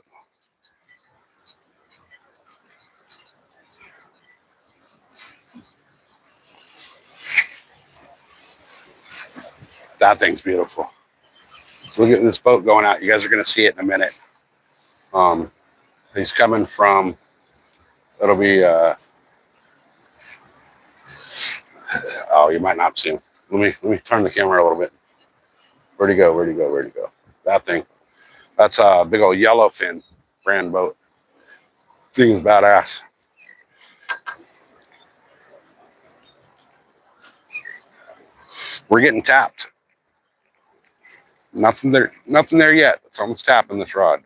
That thing's beautiful. So look at this boat going out. You guys are going to see it in a minute. He's coming from, it'll be, oh, you might not see him. Let me turn the camera a little bit. Where'd he go? That thing. That's a big old yellowfin brand boat. Thing is badass. We're getting tapped. Nothing there yet. It's almost tapping this rod.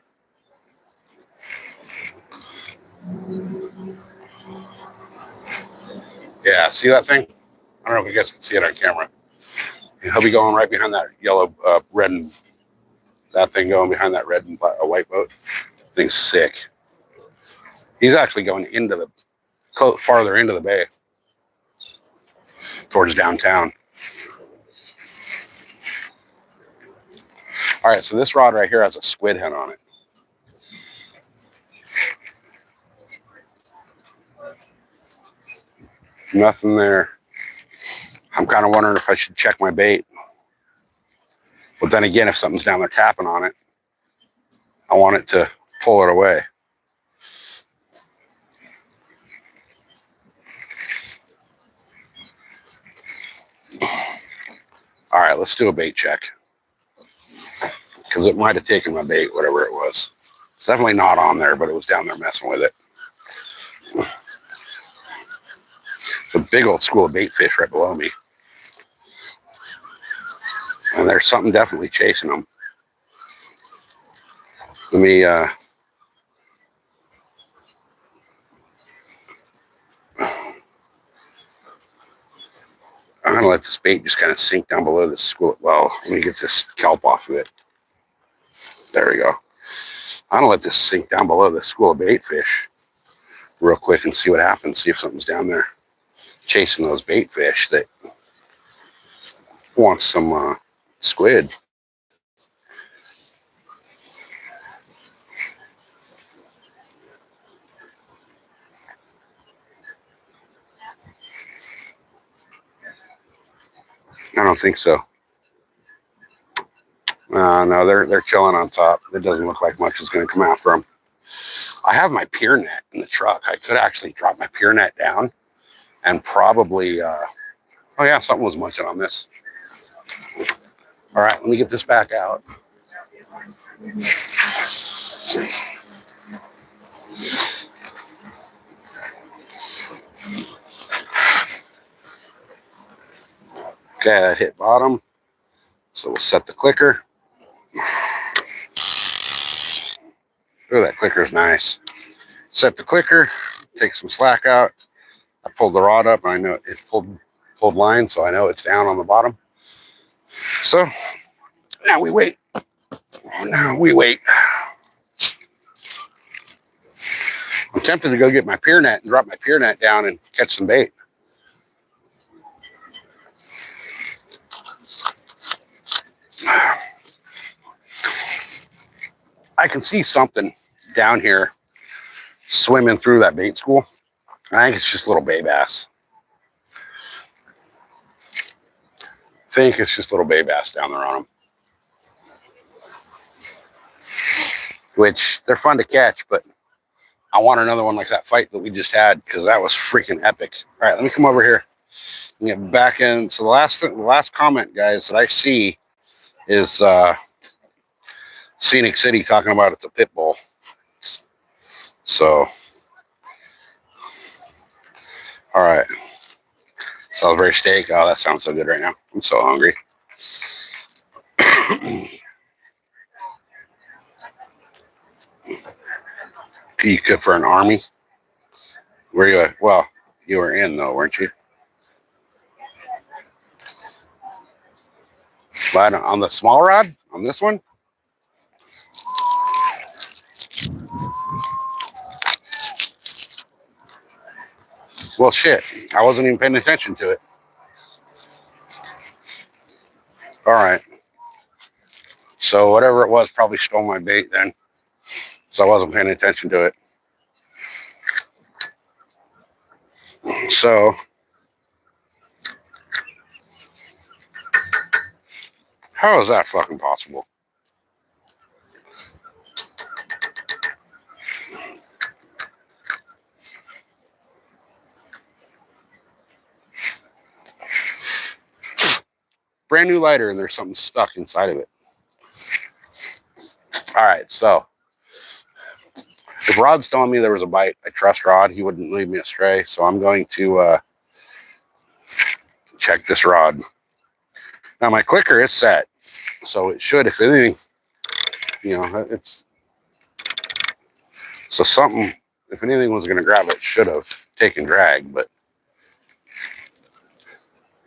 Yeah, see that thing? I don't know if you guys can see it on camera. He'll be going right behind that yellow, red, and that thing going behind that red and white boat. Thing's sick. He's actually going into the, farther into the bay, towards downtown. All right, so this rod right here has a squid head on it. Nothing there. I'm kind of wondering if I should check my bait. But then again, if something's down there tapping on it, I want it to pull it away. All right, let's do a bait check. Because it might have taken my bait, whatever it was. It's definitely not on there, but it was down there messing with it. It's a big old school of bait fish right below me. And there's something definitely chasing them. Let me, I'm going to let this bait just kind of sink down below this school. Well, let me get this kelp off of it. There we go. I'm going to let this sink down below the school of bait fish real quick and see what happens. See if something's down there chasing those bait fish that wants some squid. I don't think so. No, they're chilling on top. It doesn't look like much is going to come after them. I have my pier net in the truck. I could actually drop my pier net down and probably, oh yeah, something was munching on this. All right, let me get this back out. Okay, that hit bottom. So we'll set the clicker. Oh, that clicker is nice. Set the clicker, take some slack out. I pulled the rod up and I know it pulled line, so I know it's down on the bottom. So now we wait. Now we wait. I'm tempted to go get my pier net and drop my pier net down and catch some bait. I can see something down here swimming through that bait school. I think it's just little bay bass. I think it's just little bay bass down there on them. Which, they're fun to catch, but I want another one like that fight that we just had because that was freaking epic. All right, let me come over here and get back in. So the last comment, guys, that I see is Scenic City talking about it's a pit bull. So, all right. Salisbury steak. Oh, that sounds so good right now. I'm so hungry. You cook for an army? Where you at? Well, you were in though, weren't you? But on the small rod? On this one? Well, shit. I wasn't even paying attention to it. All right. So whatever it was probably stole my bait then. So I wasn't paying attention to it. So how is that fucking possible? Brand new lighter and there's something stuck inside of it. All right, so if Rod's telling me there was a bite, I trust Rod. He wouldn't lead me astray. So I'm going to check this rod. Now my clicker is set, so it should, if anything, you know, it's so something. If anything was going to grab it, should have taken drag, but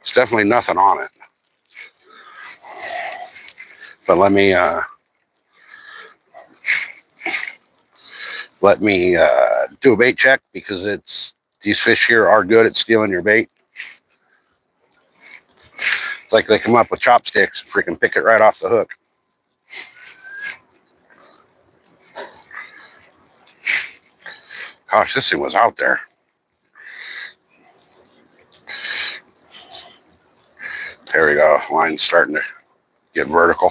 it's definitely nothing on it. But let me do a bait check because these fish here are good at stealing your bait. It's like they come up with chopsticks and freaking pick it right off the hook. Gosh, this thing was out there. There we go. Line's starting to get vertical.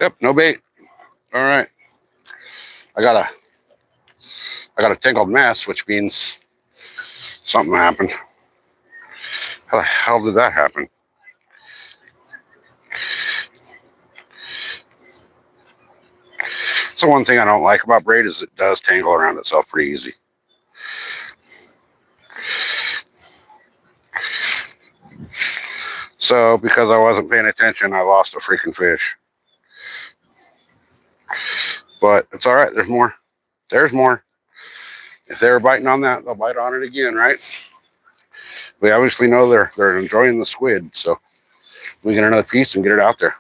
Yep, no bait. All right. I got a tangled mess, which means something happened. How the hell did that happen? the one thing I don't like about braid is it does tangle around itself pretty easy. So because I wasn't paying attention, I lost a freaking fish. But it's all right. There's more. There's more. If they were biting on that, they'll bite on it again, right? We obviously know they're enjoying the squid, so we get another piece and get it out there.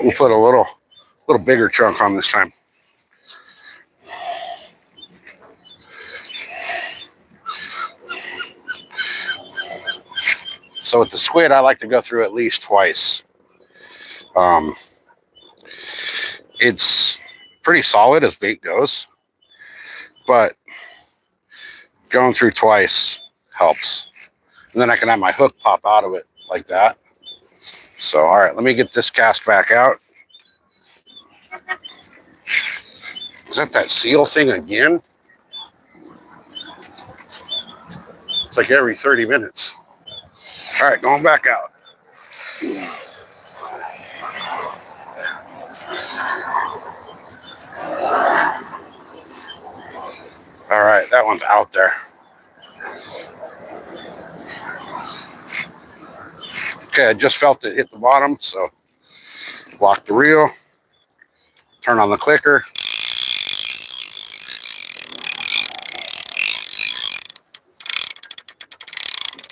We'll put a little bigger chunk on this time. So with the squid, I like to go through at least twice. It's pretty solid as bait goes, but going through twice helps. And then I can have my hook pop out of it like that. So, all right, let me get this cast back out. Is that seal thing again? It's like every 30 minutes. All right, going back out. All right, that one's out there. Okay, I just felt it hit the bottom, so lock the reel, turn on the clicker.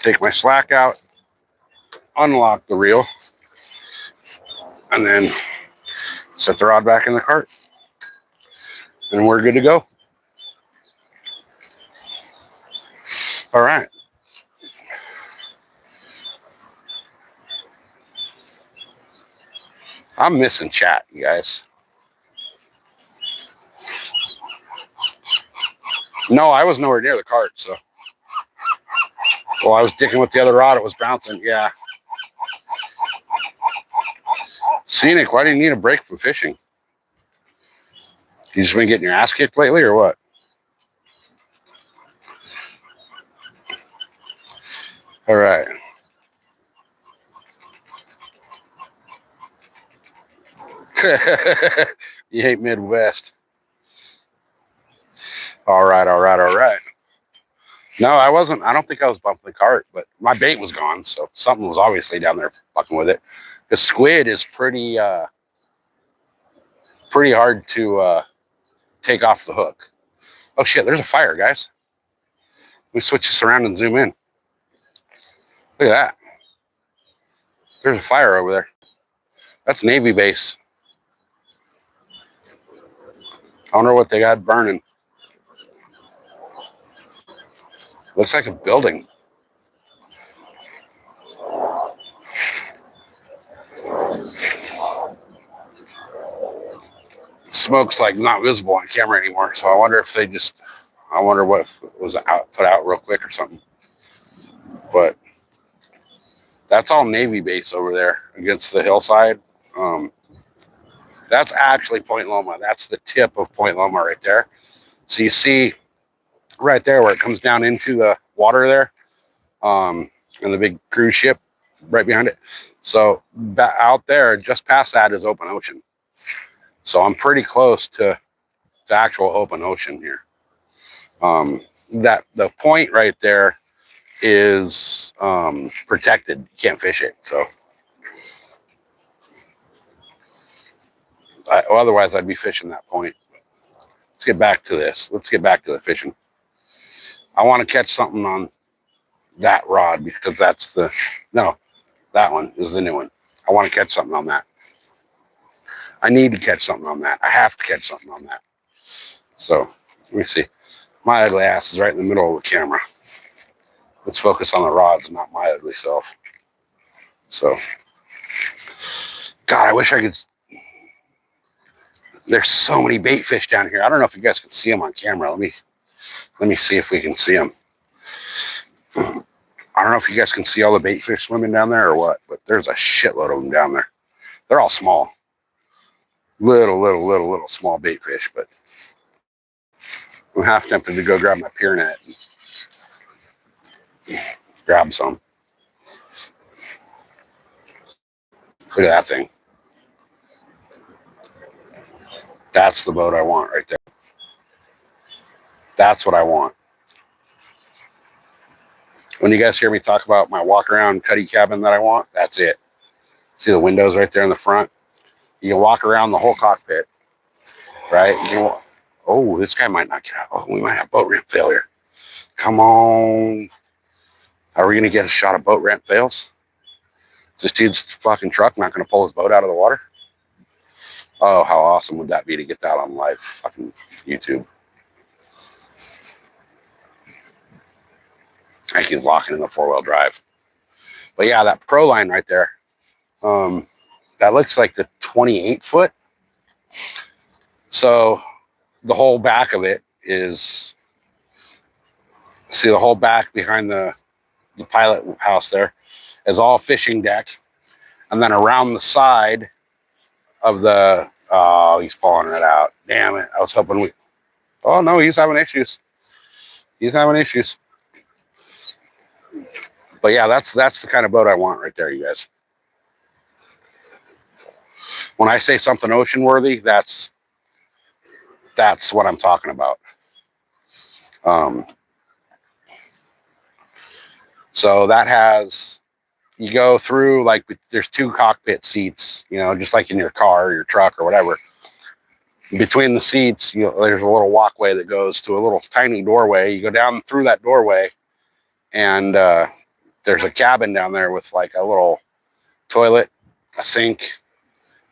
Take my slack out, unlock the reel, and then set the rod back in the cart. And we're good to go. All right. I'm missing chat, you guys. No, I was nowhere near the cart, so. Well, I was dicking with the other rod. It was bouncing. Yeah. Scenic, why do you need a break from fishing? You just been getting your ass kicked lately or what? All right. You hate Midwest. All right, all right, all right. No, I wasn't. I don't think I was bumping the cart, but my bait was gone, so something was obviously down there fucking with it. The squid is pretty hard to take off the hook. Oh shit, there's a fire, guys. Let me switch this around and zoom in. Look at that. There's a fire over there. That's Navy base. I wonder what they got burning. Looks like a building. Smoke's like not visible on camera anymore, so I wonder if they just, I wonder what if it was put out real quick or something. But that's all Navy base over there against the hillside. That's actually Point Loma. That's the tip of Point Loma right there. So you see right there where it comes down into the water there, and the big cruise ship right behind it. So out there, just past that is open ocean. So I'm pretty close to actual open ocean here. That the point right there is protected. You can't fish it. So otherwise I'd be fishing that point. Let's get back to this. Let's get back to the fishing. I want to catch something on that rod because that's the, no, that one is the new one. I want to catch something on that. I need to catch something on that. I have to catch something on that. So let me see. My ugly ass is right in the middle of the camera. Let's focus on the rods, not my ugly self. So, God, I wish I could. There's so many bait fish down here. I don't know if you guys can see them on camera. Let me see if we can see them. I don't know if you guys can see all the bait fish swimming down there or what, but there's a shitload of them down there. They're all small. Little small bait fish, but I'm half tempted to go grab my pier net and grab some. Look at that thing. That's the boat I want right there. That's what I want. When you guys hear me talk about my walk around cuddy cabin that I want, that's it. See the windows right there in the front? You can walk around the whole cockpit, right? Oh, this guy might not get out. Oh, we might have boat ramp failure. Come on. Are we going to get a shot of boat ramp fails? Is this dude's fucking truck not going to pull his boat out of the water? Oh, how awesome would that be to get that on live fucking YouTube? I think he's locking in the 4-wheel drive. But yeah, that Pro line right there, that looks like the 28 foot. So the whole back of it is, see the whole back behind the pilot house there is all fishing deck. And then around the side of the, oh, he's pulling it out. Damn it. I was hoping we, oh no, he's having issues. He's having issues. But yeah, that's the kind of boat I want right there, you guys. When I say something ocean worthy, that's what I'm talking about. So that has, you go through, like, there's 2 cockpit seats, you know, just like in your car or your truck or whatever. Between the seats, you know, there's a little walkway that goes to a little tiny doorway. You go down through that doorway, and there's a cabin down there with like a little toilet, a sink,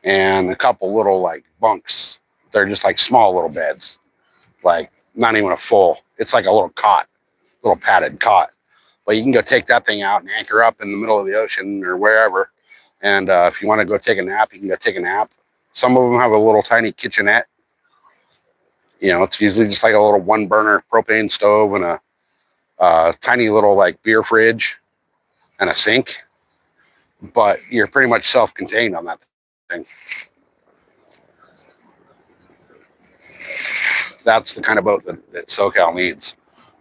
and a couple little like bunks. They're just like small little beds, like not even a full. It's like a little cot, little padded cot. But you can go take that thing out and anchor up in the middle of the ocean or wherever. And if you want to go take a nap, you can go take a nap. Some of them have a little tiny kitchenette. You know, it's usually just like a little 1-burner propane stove and a tiny little like beer fridge and a sink. But you're pretty much self-contained on that thing. That's the kind of boat that SoCal needs.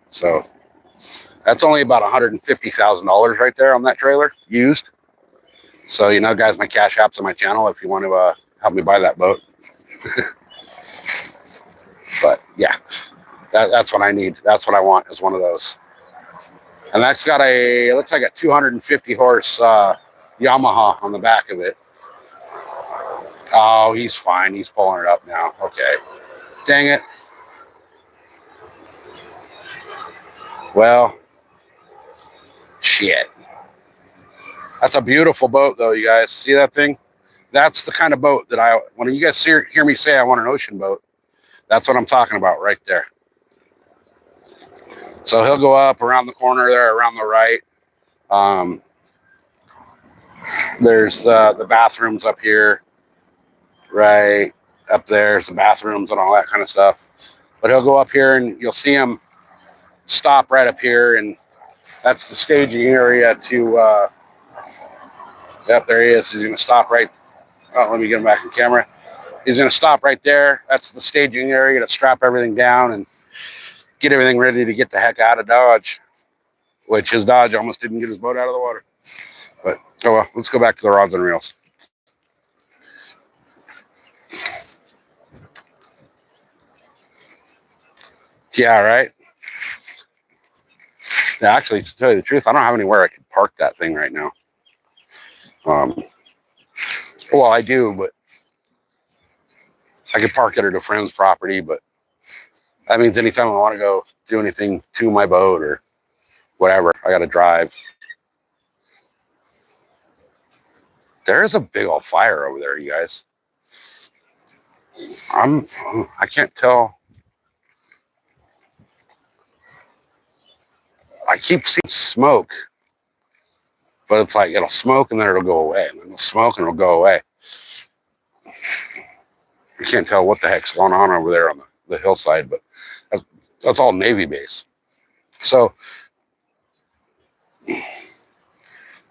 So that's only about $150,000 right there on that trailer, used. So, you know, guys, my cash apps on my channel if you want to help me buy that boat. But yeah, that's what I need. That's what I want, is one of those. And that's got it looks like a 250 horse Yamaha on the back of it. Oh, he's fine. He's pulling it up now. Okay. Dang it. Well, shit. That's a beautiful boat, though, you guys. See that thing? That's the kind of boat that when you guys hear me say I want an ocean boat, that's what I'm talking about right there. So he'll go up around the corner there, around the right. There's the bathrooms up here, right up there's the bathrooms and all that kind of stuff. But he'll go up here and you'll see him stop right up here, and that's the staging area to, yep, there he is. He's going to stop right. Oh, let me get him back in camera. He's going to stop right there. That's the staging area to strap everything down and get everything ready to get the heck out of Dodge, which his Dodge almost didn't get his boat out of the water. But, oh well, let's go back to the rods and reels. Yeah, right? Yeah, actually, to tell you the truth, I don't have anywhere I can park that thing right now. Well, I do, but I could park it at a friend's property, but that means anytime I want to go do anything to my boat or whatever, I got to drive. There's a big old fire over there, you guys. I can't tell. I keep seeing smoke, but it's like it'll smoke and then it'll go away, and then it'll smoke and it'll go away. I can't tell what the heck's going on over there on the hillside, but that's all Navy base. So,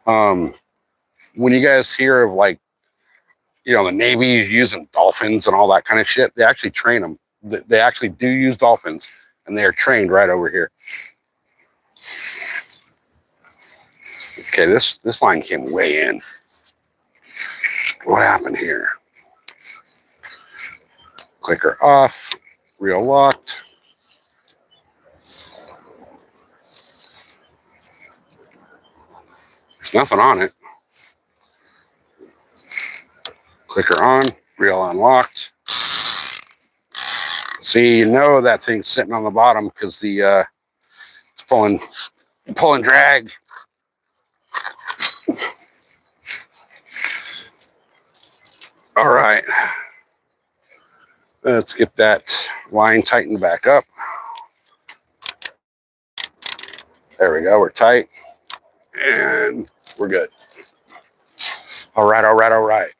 when you guys hear of, like, you know, the Navy using dolphin dolphins and all that kind of shit. They actually train them. They actually do use dolphins, and they are trained right over here. Okay, this line came way in. What happened here? Clicker off, reel locked. There's nothing on it. Clicker on, reel unlocked. See, you know that thing's sitting on the bottom because the it's pulling drag. All right, let's get that line tightened back up. There we go, we're tight and we're good. All right.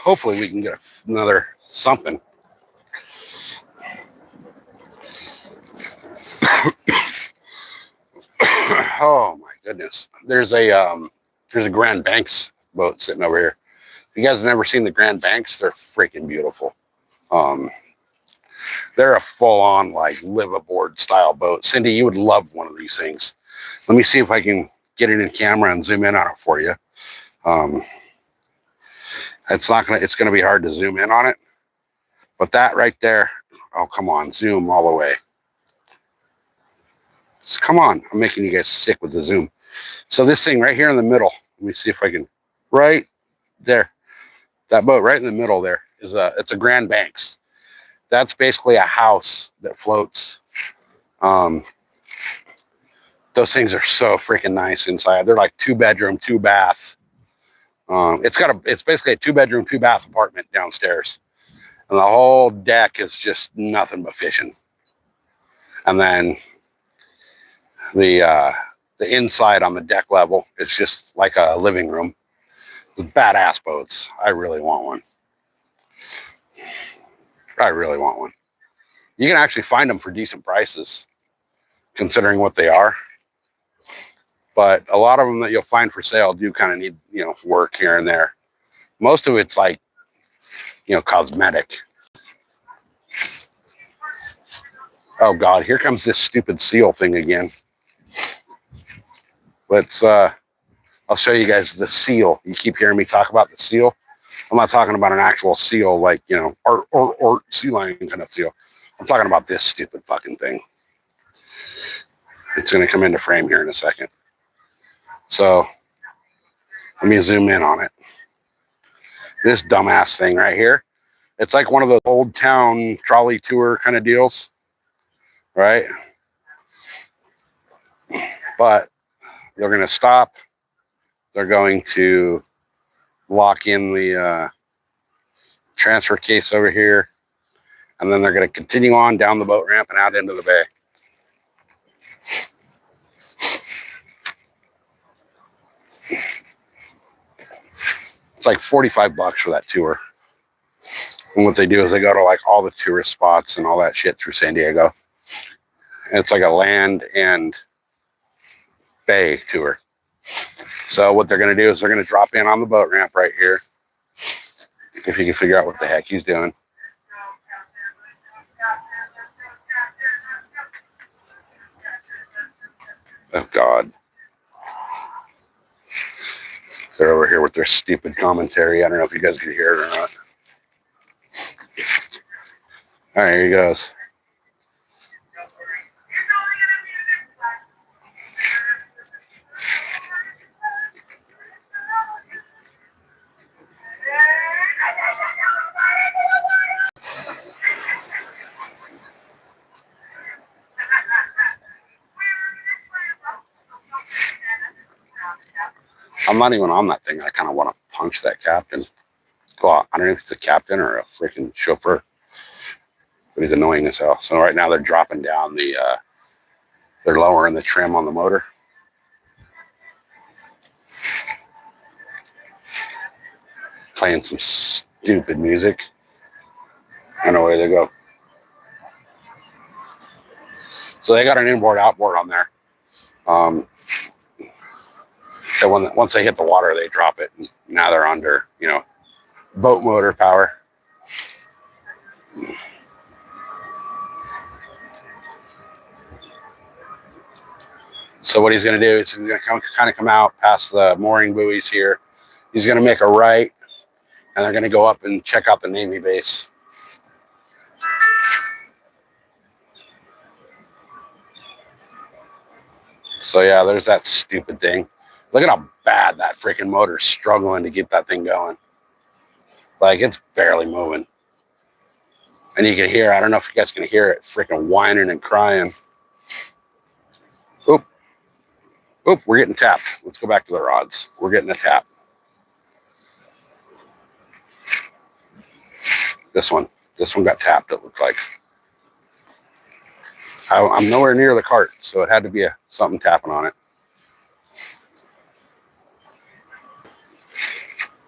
Hopefully we can get another something. Oh my goodness. There's a Grand Banks boat sitting over here. If you guys have never seen the Grand Banks, they're freaking beautiful. They're a full-on like live-aboard style boat. Cindy, you would love one of these things. Let me see if I can get it in camera and zoom in on it for you. It's gonna be hard to zoom in on it, but that right there, oh come on, zoom all the way. Come on, I'm making you guys sick with the zoom. So this thing right here in the middle, let me see if I can, right there, that boat right in the middle there is it's a Grand Banks. That's basically a house that floats. Those things are so freaking nice inside. They're like 2-bedroom, 2-bath. It's basically a 2-bedroom, 2-bath apartment downstairs. And the whole deck is just nothing but fishing. And then the inside on the deck level is just like a living room. It's badass boats. I really want one. You can actually find them for decent prices, considering what they are. But a lot of them that you'll find for sale do kind of need, work here and there. Most of it's like, cosmetic. Oh God, here comes this stupid seal thing again. I'll show you guys the seal. You keep hearing me talk about the seal. I'm not talking about an actual seal like, or sea lion kind of seal. I'm talking about this stupid fucking thing. It's going to come into frame here in a second. So let me zoom in on it. This dumbass thing right here. It's like one of those old town trolley tour kind of deals, right? But they're going to stop. They're going to lock in the transfer case over here. And then they're going to continue on down the boat ramp and out into the bay. It's like $45 for that tour. And what they do is they go to like all the tourist spots and all that shit through San Diego. And it's like a land and bay tour. So what they're going to do is they're going to drop in on the boat ramp right here. If you can figure out what the heck he's doing. Oh God. They're over here with their stupid commentary. I don't know if you guys can hear it or not. All right, here he goes. I'm not even on that thing. I kind of want to punch that captain. Well, I don't know if it's a captain or a freaking chauffeur, but he's annoying as hell. So right now they're dropping down they're lowering the trim on the motor. Playing some stupid music. I know where they go. So they got an inboard outboard on there. So once they hit the water, they drop it. And now they're under, boat motor power. So what he's going to do is he's going to kind of come out past the mooring buoys here. He's going to make a right, and they're going to go up and check out the Navy base. So yeah, there's that stupid thing. Look at how bad that freaking motor's struggling to get that thing going. Like, it's barely moving. And you can hear, I don't know if you guys can hear it, freaking whining and crying. Oop. Oop, we're getting tapped. Let's go back to the rods. We're getting a tap. This one got tapped, it looked like. I'm nowhere near the cart, so it had to be something tapping on it.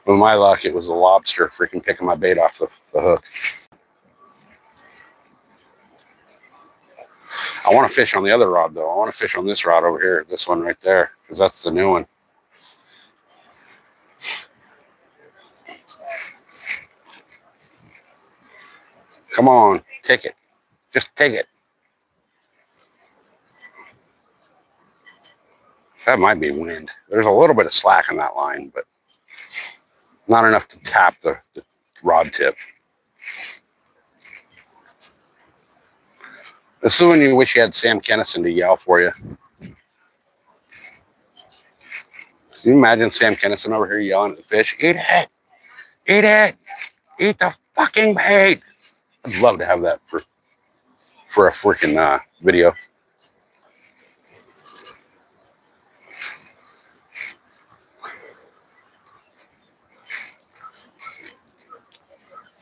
With my luck, it was a lobster freaking picking my bait off the hook. I want to fish on the other rod, though. I want to fish on this rod over here, this one right there, because that's the new one. Come on, take it. Just take it. That might be wind. There's a little bit of slack in that line, but not enough to tap the rod tip. This is when you wish you had Sam Kennison to yell for you. Can you imagine Sam Kennison over here yelling at the fish? Eat it! Eat it! Eat the fucking bait! I'd love to have that for a freaking video.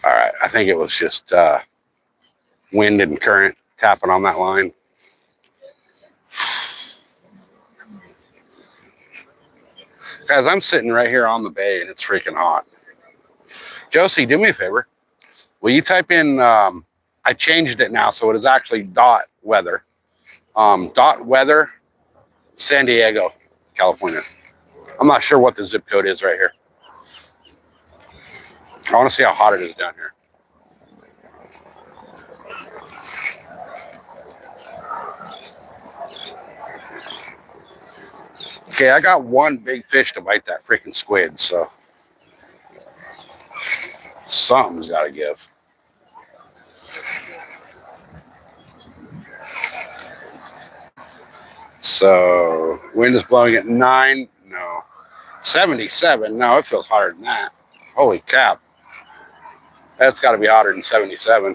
All right, I think it was just wind and current tapping on that line. Guys, I'm sitting right here on the bay and it's freaking hot. Josie, do me a favor. Will you type in, I changed it now, so it is actually dot weather. Dot weather, San Diego, California. I'm not sure what the zip code is right here. I want to see how hot it is down here. Okay, I got one big fish to bite that freaking squid, so something's got to give. So wind is blowing at 9. No. 77. No, it feels hotter than that. Holy crap. That's got to be hotter than 77.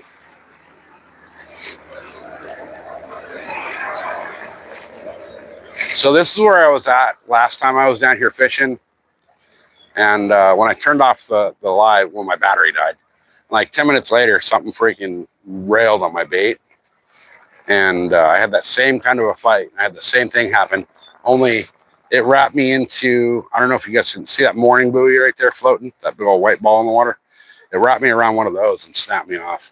So this is where I was at last time I was down here fishing. And when I turned off the live, when my battery died, like 10 minutes later, something freaking railed on my bait. And I had that same kind of a fight. I had the same thing happen, only it wrapped me into, I don't know if you guys can see that mooring buoy right there floating, that big old white ball in the water. It wrapped me around one of those and snapped me off.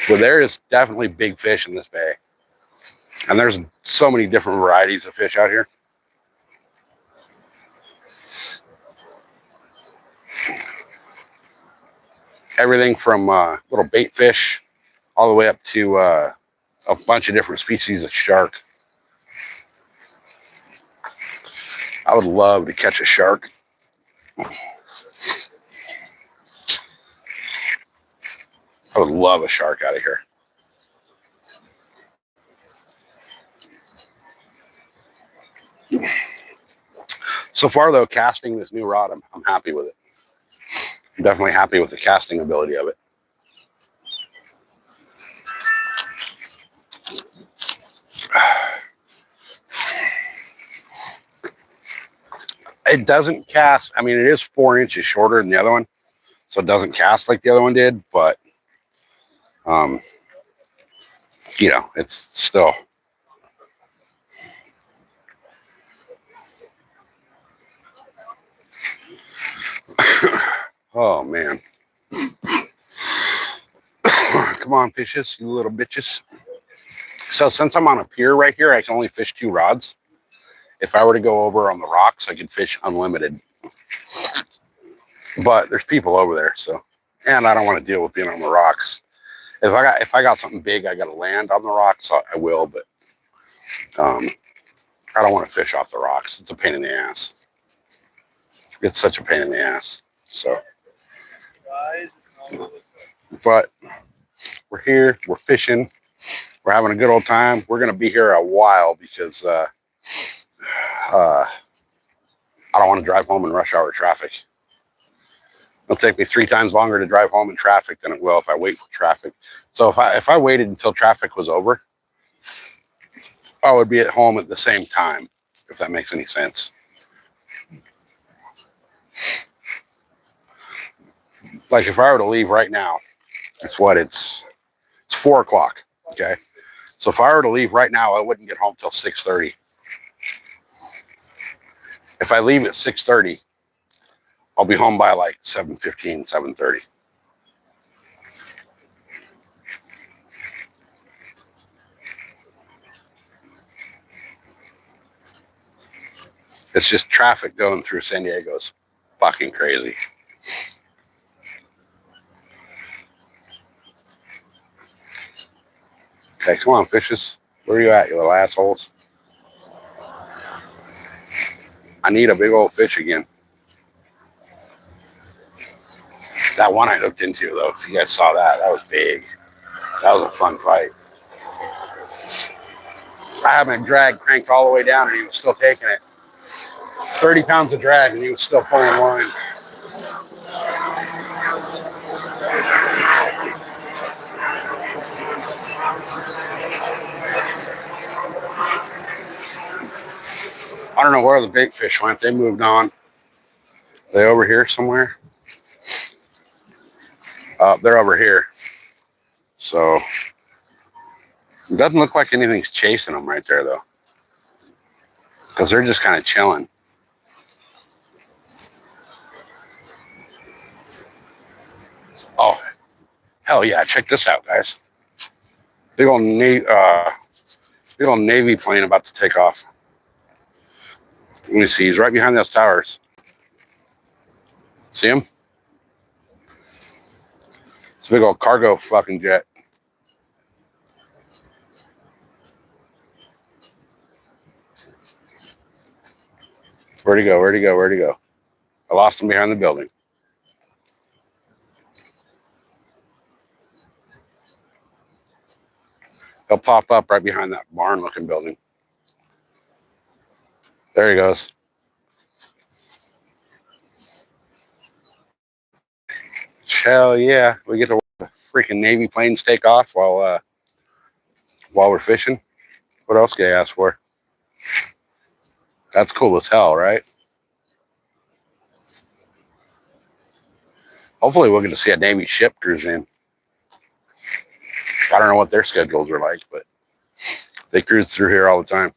So there is definitely big fish in this bay. And there's so many different varieties of fish out here. Everything from little bait fish all the way up to a bunch of different species of shark. I would love to catch a shark. I would love a shark out of here. So far, though, casting this new rod, I'm happy with it. I'm definitely happy with the casting ability of it. It doesn't cast. I mean, it is 4 inches shorter than the other one, so it doesn't cast like the other one did, but, you know, it's still... Oh, man. Come on, fishes, you little bitches. So since I'm on a pier right here, I can only fish 2 rods. If I were to go over on the rocks, I could fish unlimited. but there's people over there, so, and I don't want to deal with being on the rocks. If I got something big, I got to land on the rocks. I will, but I don't want to fish off the rocks. It's a pain in the ass. It's such a pain in the ass. So, but we're here. We're fishing. We're having a good old time. We're gonna be here a while because I don't want to drive home in rush hour traffic. It'll take me 3 times longer to drive home in traffic than it will if I wait for traffic. So if I waited until traffic was over, I would be at home at the same time, if that makes any sense. Like if I were to leave right now, it's 4 o'clock. Okay. So if I were to leave right now, I wouldn't get home till 6:30. If I leave at 6:30, I'll be home by like 7:15, 7:30. It's just traffic going through San Diego's fucking crazy. Okay, come on, fishes. Where are you at, you little assholes? I need a big old fish again. That one I hooked into, though, if you guys saw that, that was big. That was a fun fight. I had my drag cranked all the way down, and he was still taking it. 30 pounds of drag, and he was still pulling line. I don't know where the big fish went. They moved on. Are they over here somewhere? They're over here. So it doesn't look like anything's chasing them right there, though, because they're just kind of chilling. Oh, hell yeah. Check this out, guys. Big old Navy plane about to take off. Let me see. He's right behind those towers. See him? It's a big old cargo fucking jet. Where'd he go? Where'd he go? Where'd he go? I lost him behind the building. He'll pop up right behind that barn-looking building. There he goes. Hell yeah. We get to watch the freaking Navy planes take off while we're fishing. What else can I ask for? That's cool as hell, right? Hopefully we'll get to see a Navy ship cruise in. I don't know what their schedules are like, but they cruise through here all the time.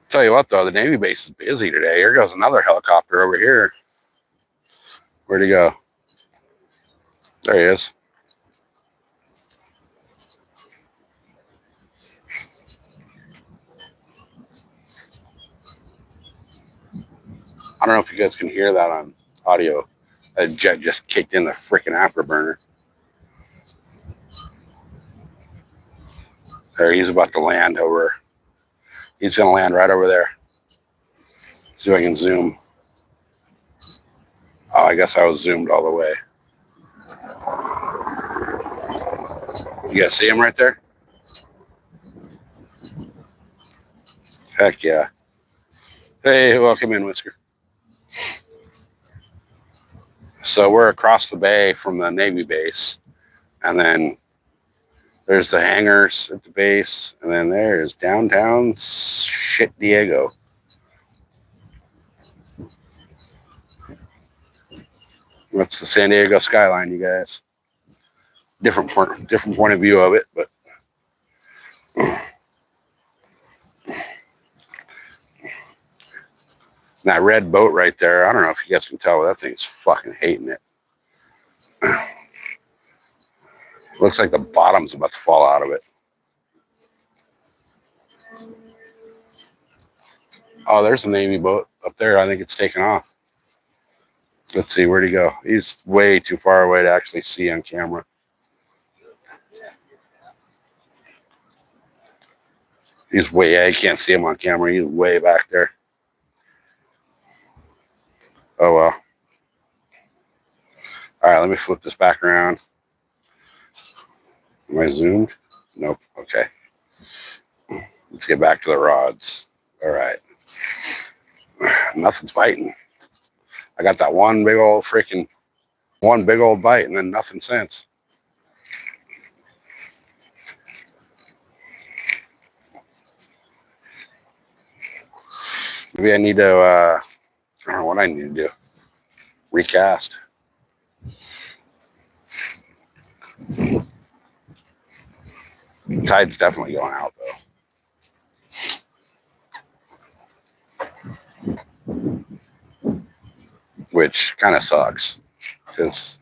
Tell you what, though, the Navy base is busy today. Here goes another helicopter over here. Where'd he go? There he is. I don't know if you guys can hear that on audio. That jet just kicked in the freaking afterburner. There, he's about to land over. He's going to land right over there. See if I can zoom. Oh, I guess I was zoomed all the way. You guys see him right there? Heck yeah. Hey, welcome in, Whisker. So we're across the bay from the Navy base. And then there's the hangars at the base. And then there's downtown shit Diego. That's the San Diego skyline, you guys. Different point of view of it, but that red boat right there, I don't know if you guys can tell, that thing's fucking hating it. Looks like the bottom's about to fall out of it. Oh, there's a Navy boat up there. I think it's taken off. Let's see, where'd he go? He's way too far away to actually see on camera. He's way, yeah, you can't see him on camera. He's way back there. Oh, well. All right, let me flip this back around. Am I zoomed? Nope. Okay. Let's get back to the rods. All right. Nothing's biting. I got that one big old bite and then nothing since. Maybe I need to, I don't know what I need to do. Recast. The tide's definitely going out though. Which kind of sucks because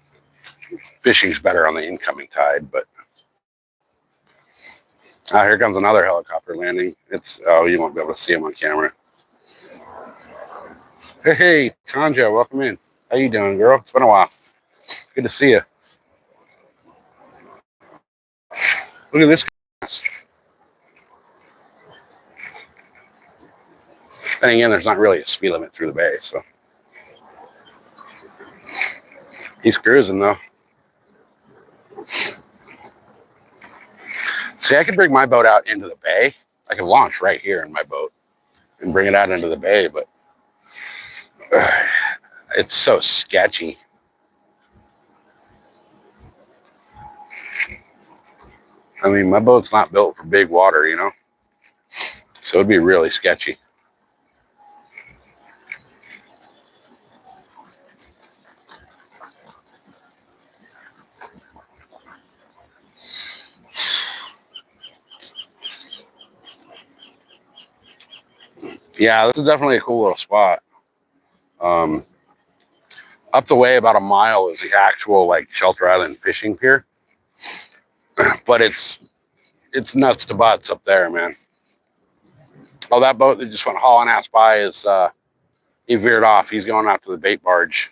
fishing's better on the incoming tide, but here comes another helicopter landing. Oh, you won't be able to see him on camera. Hey, Tanja, welcome in. How you doing, girl? It's been a while. Good to see you. Look at this. Then again, there's not really a speed limit through the bay, so. He's cruising, though. See, I could bring my boat out into the bay. I could launch right here in my boat and bring it out into the bay, but it's so sketchy. I mean, my boat's not built for big water, you know? So it'd be really sketchy. Yeah, this is definitely a cool little spot. Up the way about a mile is the actual like Shelter Island fishing pier. But it's nuts to butts up there, man. Oh, that boat that just went hauling ass by is he veered off. He's going out to the bait barge.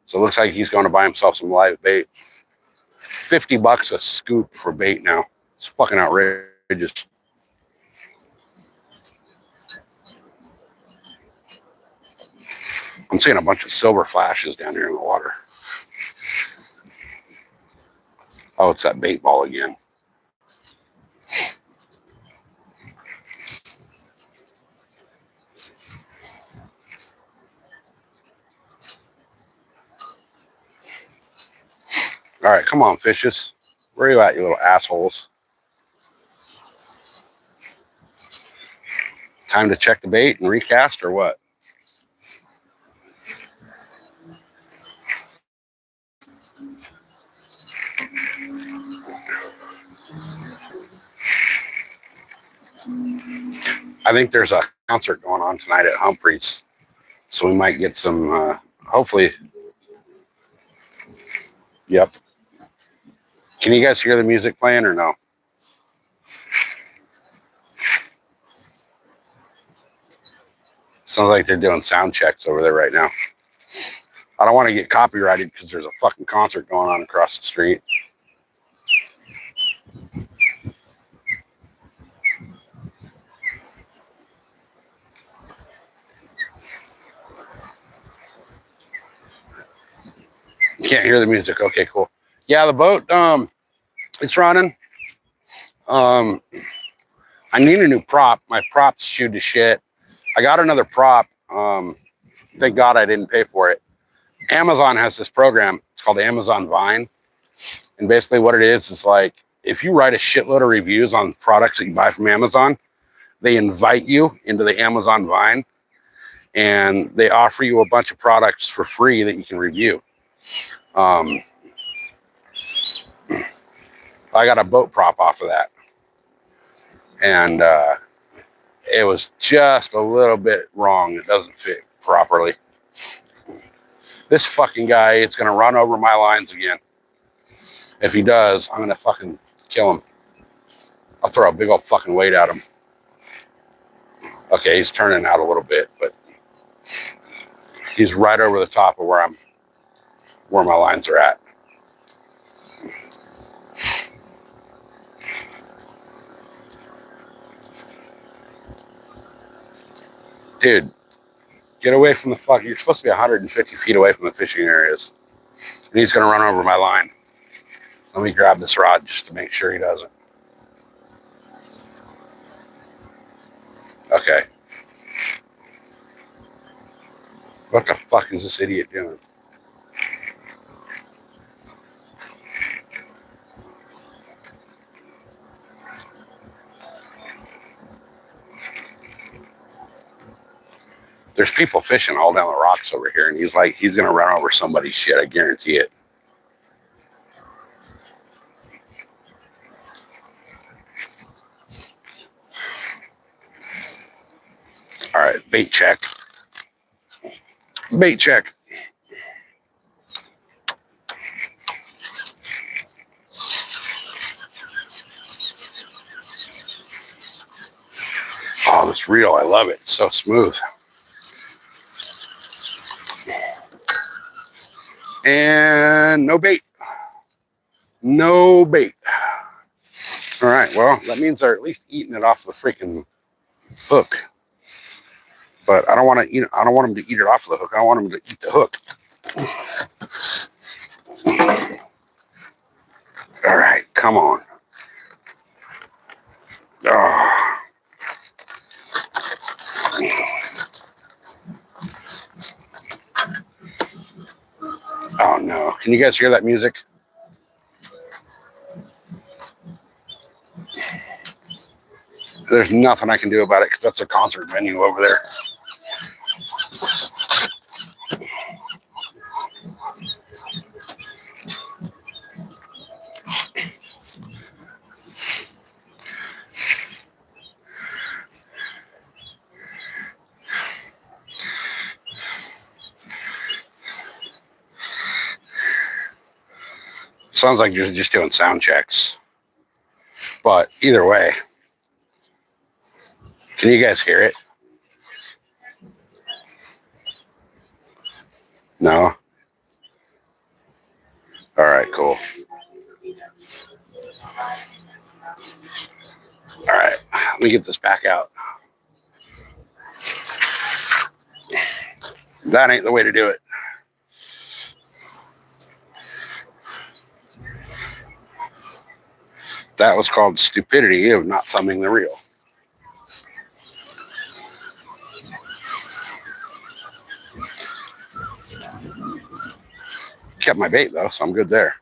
So it looks like he's going to buy himself some live bait. $50 a scoop for bait now. It's fucking outrageous. I'm seeing a bunch of silver flashes down here in the water. Oh, it's that bait ball again. All right, come on, fishes. Where are you at, you little assholes? Time to check the bait and recast or what? I think there's a concert going on tonight at Humphreys. So we might get some, hopefully. Yep. Can you guys hear the music playing or no? Sounds like they're doing sound checks over there right now. I don't want to get copyrighted because there's a fucking concert going on across the street. You can't hear the music. Okay, cool. Yeah, the boat, it's running. I need a new prop. My prop's chewed to shit. I got another prop. Thank God I didn't pay for it. Amazon has this program. It's called Amazon Vine. And basically what it is like, if you write a shitload of reviews on products that you buy from Amazon, they invite you into the Amazon Vine and they offer you a bunch of products for free that you can review. I got a boat prop off of that. And it was just a little bit wrong. It doesn't fit properly. This fucking guy is going to run over my lines again. If he does, I'm going to fucking kill him. I'll throw a big old fucking weight at him. Okay, he's turning out a little bit, but he's right over the top of where my lines are at. Dude, get away from the fuck. You're supposed to be 150 feet away from the fishing areas. And he's going to run over my line. Let me grab this rod just to make sure he doesn't. Okay. What the fuck is this idiot doing? There's people fishing all down the rocks over here, and he's going to run over somebody's shit. I guarantee it. All right, bait check. Bait check. Oh, this reel, I love it. It's so smooth. And no bait. No bait. All right, well, that means they're at least eating it off the freaking hook. But I don't want to eat it. I don't want them to eat it off the hook. I want them to eat the hook. All right, come on. Oh. Oh no. Can you guys hear that music? There's nothing I can do about it because that's a concert venue over there. Sounds like you're just doing sound checks. But either way, can you guys hear it? No? All right, cool. All right, let me get this back out. That ain't the way to do it. That was called stupidity of not thumbing the reel. Kept my bait though, so I'm good there.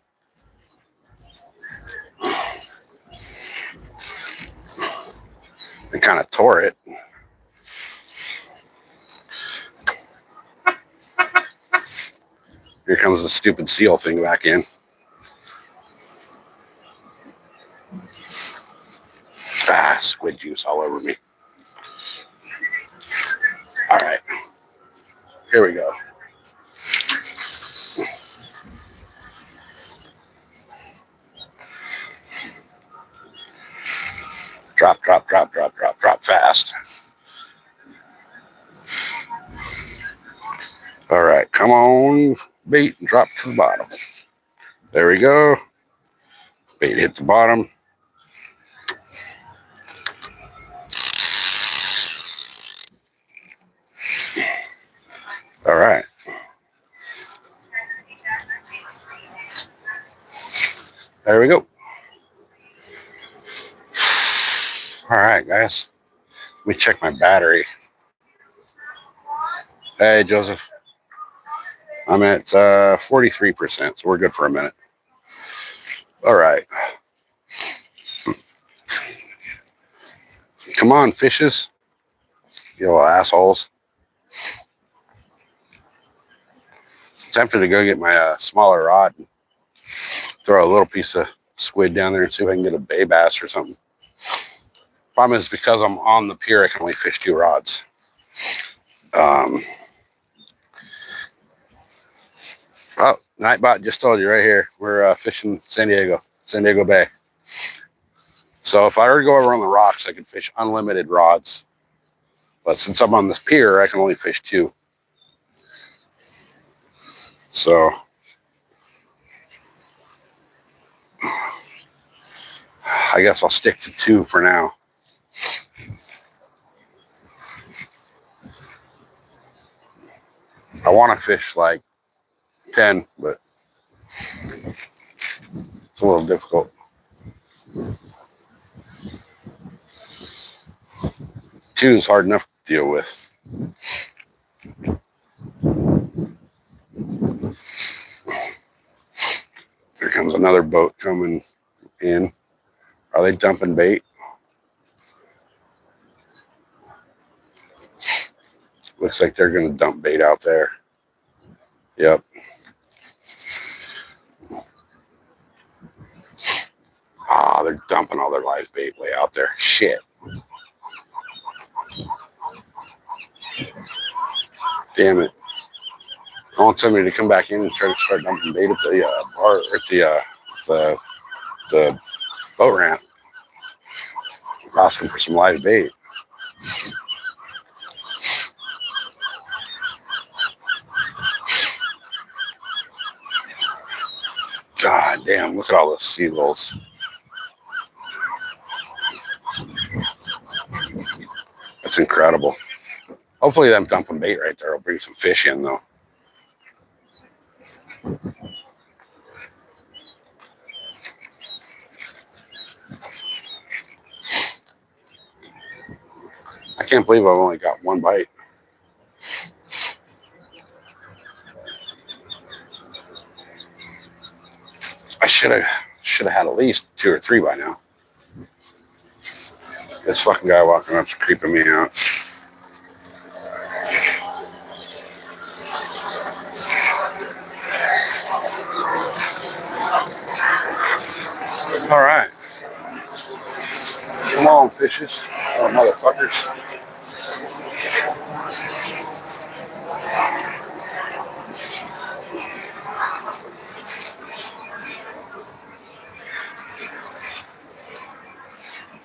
It kind of tore it. Here comes the stupid seal thing back in. Ah, squid juice all over me. All right, here we go. Drop, drop, drop, drop, drop, drop fast. All right, come on, bait, drop to the bottom. There we go. Bait hit the bottom. All right. There we go. All right, guys. Let me check my battery. Hey, Joseph. I'm at 43%, so we're good for a minute. All right. Come on, fishes. You little assholes. Tempted to go get my smaller rod and throw a little piece of squid down there and see if I can get a bay bass or something. Problem is, because I'm on the pier, I can only fish 2 rods. Oh, Nightbot just told you right here. We're fishing San Diego Bay. So if I were to go over on the rocks, I could fish unlimited rods. But since I'm on this pier, I can only fish 2. So I guess I'll stick to 2 for now. I want to fish like 10, but it's a little difficult. 2 is hard enough to deal with. Here comes another boat coming in. Are they dumping bait? Looks like they're going to dump bait out there. Yep. Ah, they're dumping all their live bait way out there. Shit. Damn it. I want somebody to come back in and try to start dumping bait at the bar, at the boat ramp. Asking for some live bait. God damn, look at all those seagulls. That's incredible. Hopefully them dumping bait right there will bring some fish in though. I can't believe I've only got 1 bite. I should have had at least 2 or 3 by now. This fucking guy walking up's creeping me out. All right. Come on, fishes. Oh, motherfuckers.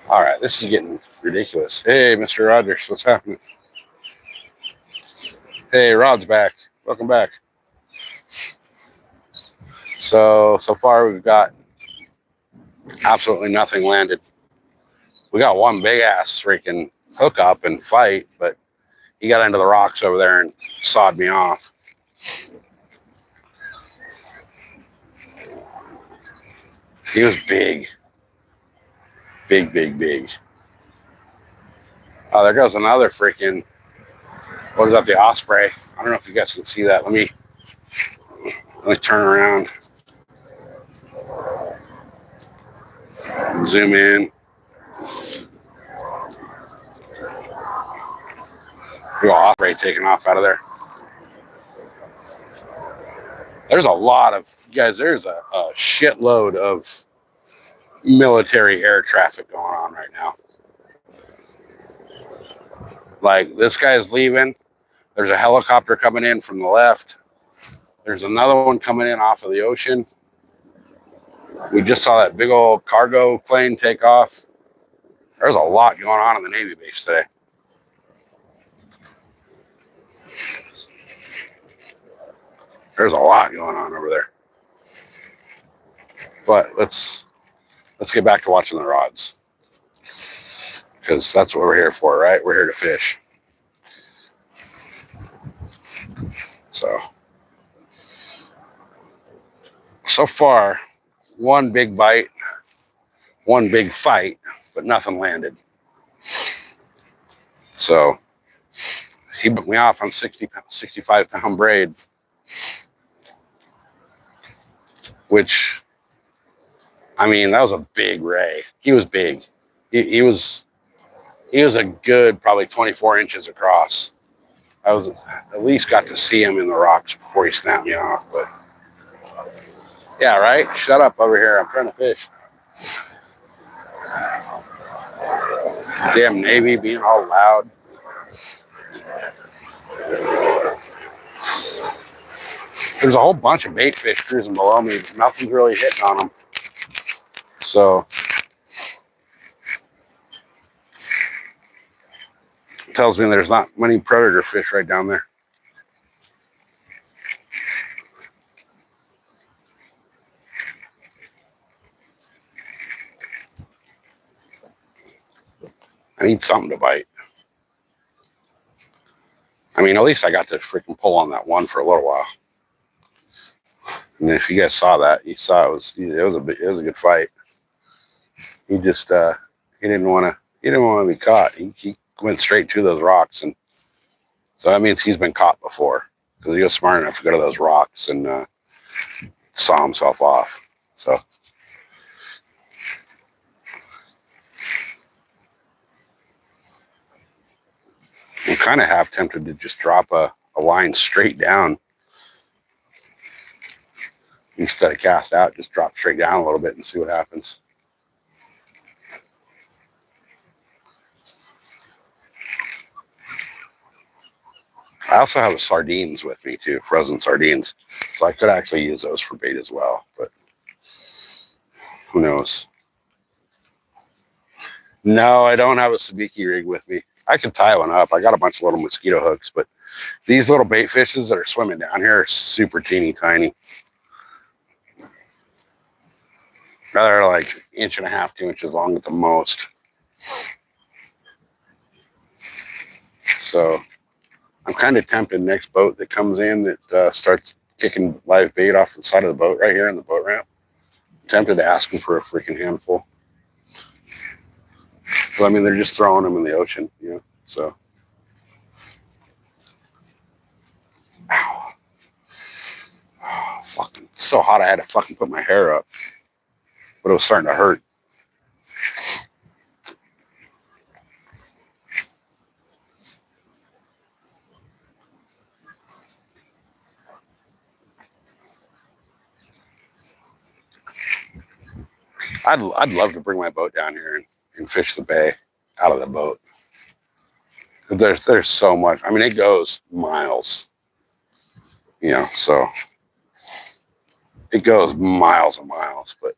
All right, this is getting ridiculous. Hey, Mr. Rogers, what's happening? Hey, Rod's back. Welcome back. So far we've got absolutely nothing landed. We got 1 big ass freaking hookup and fight, but he got into the rocks over there and sawed me off. He was big. Big. Oh, there goes another freaking, what is that, the osprey? I don't know if you guys can see that. Let me turn around. Zoom in. Big osprey taking off out of there. There's a lot of, guys, there's a shitload of military air traffic going on right now. Like, this guy's leaving. There's a helicopter coming in from the left. There's another one coming in off of the ocean. We just saw that big old cargo plane take off. There's a lot going on in the Navy base today. There's a lot going on over there. But let's get back to watching the rods. Because that's what we're here for, right? We're here to fish. So far, 1 big bite, 1 big fight, but nothing landed. So he put me off on 65-pound braid, which, I mean, that was a big ray. He was big. He was a good probably 24 inches across. I was at least got to see him in the rocks before he snapped me off. But yeah, right? Shut up over here. I'm trying to fish. Damn Navy being all loud. There's a whole bunch of bait fish cruising below me. Nothing's really hitting on them. So Tells me there's not many predator fish right down there. I need something to bite. I mean, at least I got to freaking pull on that one for a little while. And if you guys saw that, you saw it was a good fight. He just he didn't want to be caught. He went straight to those rocks, and so that means he's been caught before because he was smart enough to go to those rocks and saw himself off. So I'm kind of half tempted to just drop a line straight down instead of cast out. Just drop straight down a little bit and see what happens. I also have sardines with me too, frozen sardines. So I could actually use those for bait as well, but who knows? No, I don't have a sabiki rig with me. I could tie one up. I got a bunch of little mosquito hooks, but these little bait fishes that are swimming down here are super teeny tiny. They're like 1.5 to 2 inches long at the most. So I'm kind of tempted next boat that comes in that starts kicking live bait off the side of the boat right here in the boat ramp. I'm tempted to ask them for a freaking handful. So, I mean, they're just throwing them in the ocean, you know, so. Ow. Oh, fucking, it's so hot I had to fucking put my hair up. But it was starting to hurt. I'd love to bring my boat down here and fish the bay out of the boat. There's so much. I mean, it goes miles, you know, so it goes miles and miles, but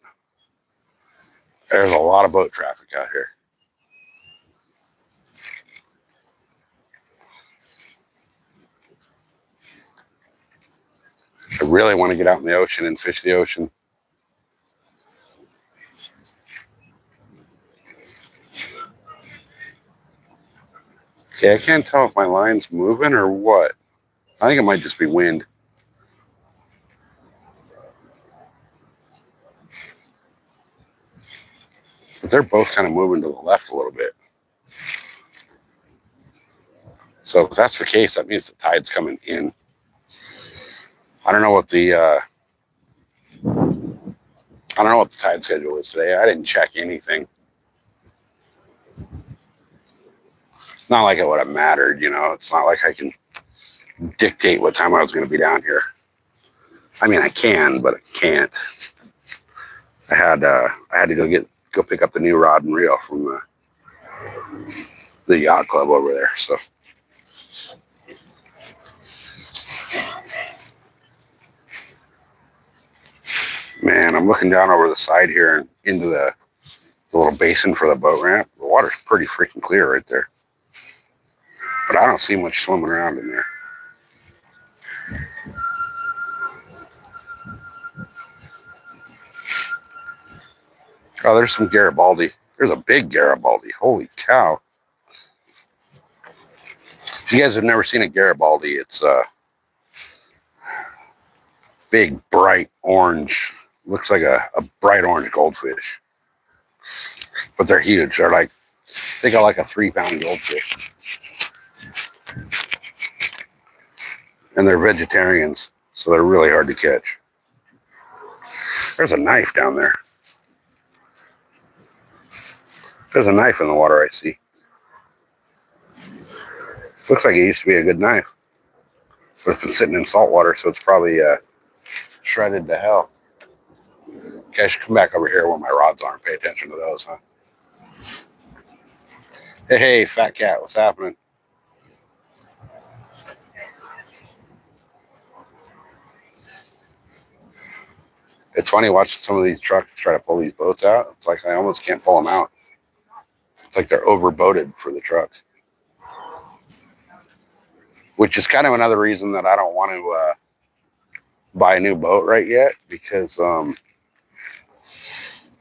there's a lot of boat traffic out here. I really want to get out in the ocean and fish the ocean. Okay, I can't tell if my line's moving or what. I think it might just be wind. But they're both kind of moving to the left a little bit. So if that's the case, that means the tide's coming in. I don't know what the tide schedule is today. I didn't check anything. It's not like it would have mattered, you know. It's not like I can dictate what time I was going to be down here. I mean, I can, but I can't. I had to go pick up the new rod and reel from the yacht club over there. So, man, I'm looking down over the side here and into the little basin for the boat ramp. The water's pretty freaking clear right there, but I don't see much swimming around in there. Oh, there's some Garibaldi. There's a big Garibaldi. Holy cow. If you guys have never seen a Garibaldi, it's a big, bright orange. Looks like a bright orange goldfish. But they're huge. They got like a 3-pound goldfish. And they're vegetarians, so they're really hard to catch. There's a knife down there. There's a knife in the water I see. Looks like it used to be a good knife. But it's been sitting in salt water, so it's probably shredded to hell. Okay, I should come back over here where my rods are and pay attention to those, huh? Hey, fat cat, what's happening? It's funny watching some of these trucks try to pull these boats out. It's like I almost can't pull them out. It's like they're overboated for the trucks. which is kind of another reason that I don't want to buy a new boat right yet, because I'd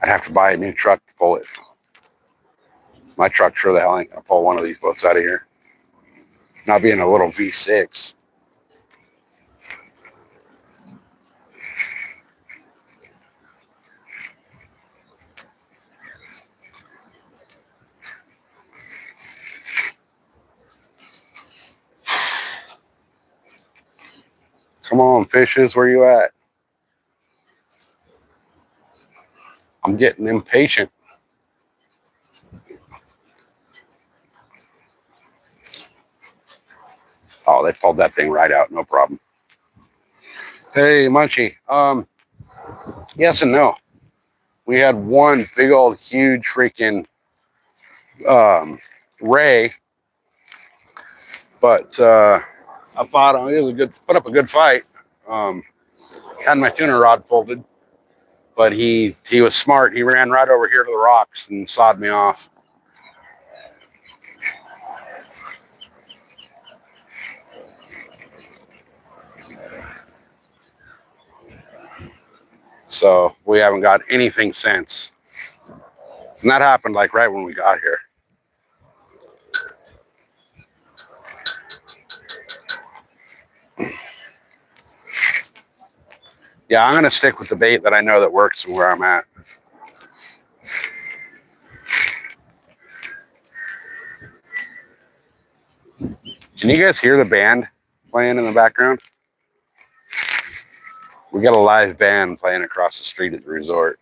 have to buy a new truck to pull it. My truck sure the hell ain't gonna pull one of these boats out of here. Not being a little V6. Come on, fishes, where you at? I'm getting impatient. Oh, they pulled that thing right out, no problem. Hey, Munchie. Yes and no. We had one big old huge freaking ray, but I fought him. It was put up a good fight. Had my tuner rod folded, but he was smart. He ran right over here to the rocks and sawed me off. So we haven't got anything since. And that happened like right when we got here. Yeah, I'm going to stick with the bait that I know that works and where I'm at. Can you guys hear the band playing in the background? We got a live band playing across the street at the resort.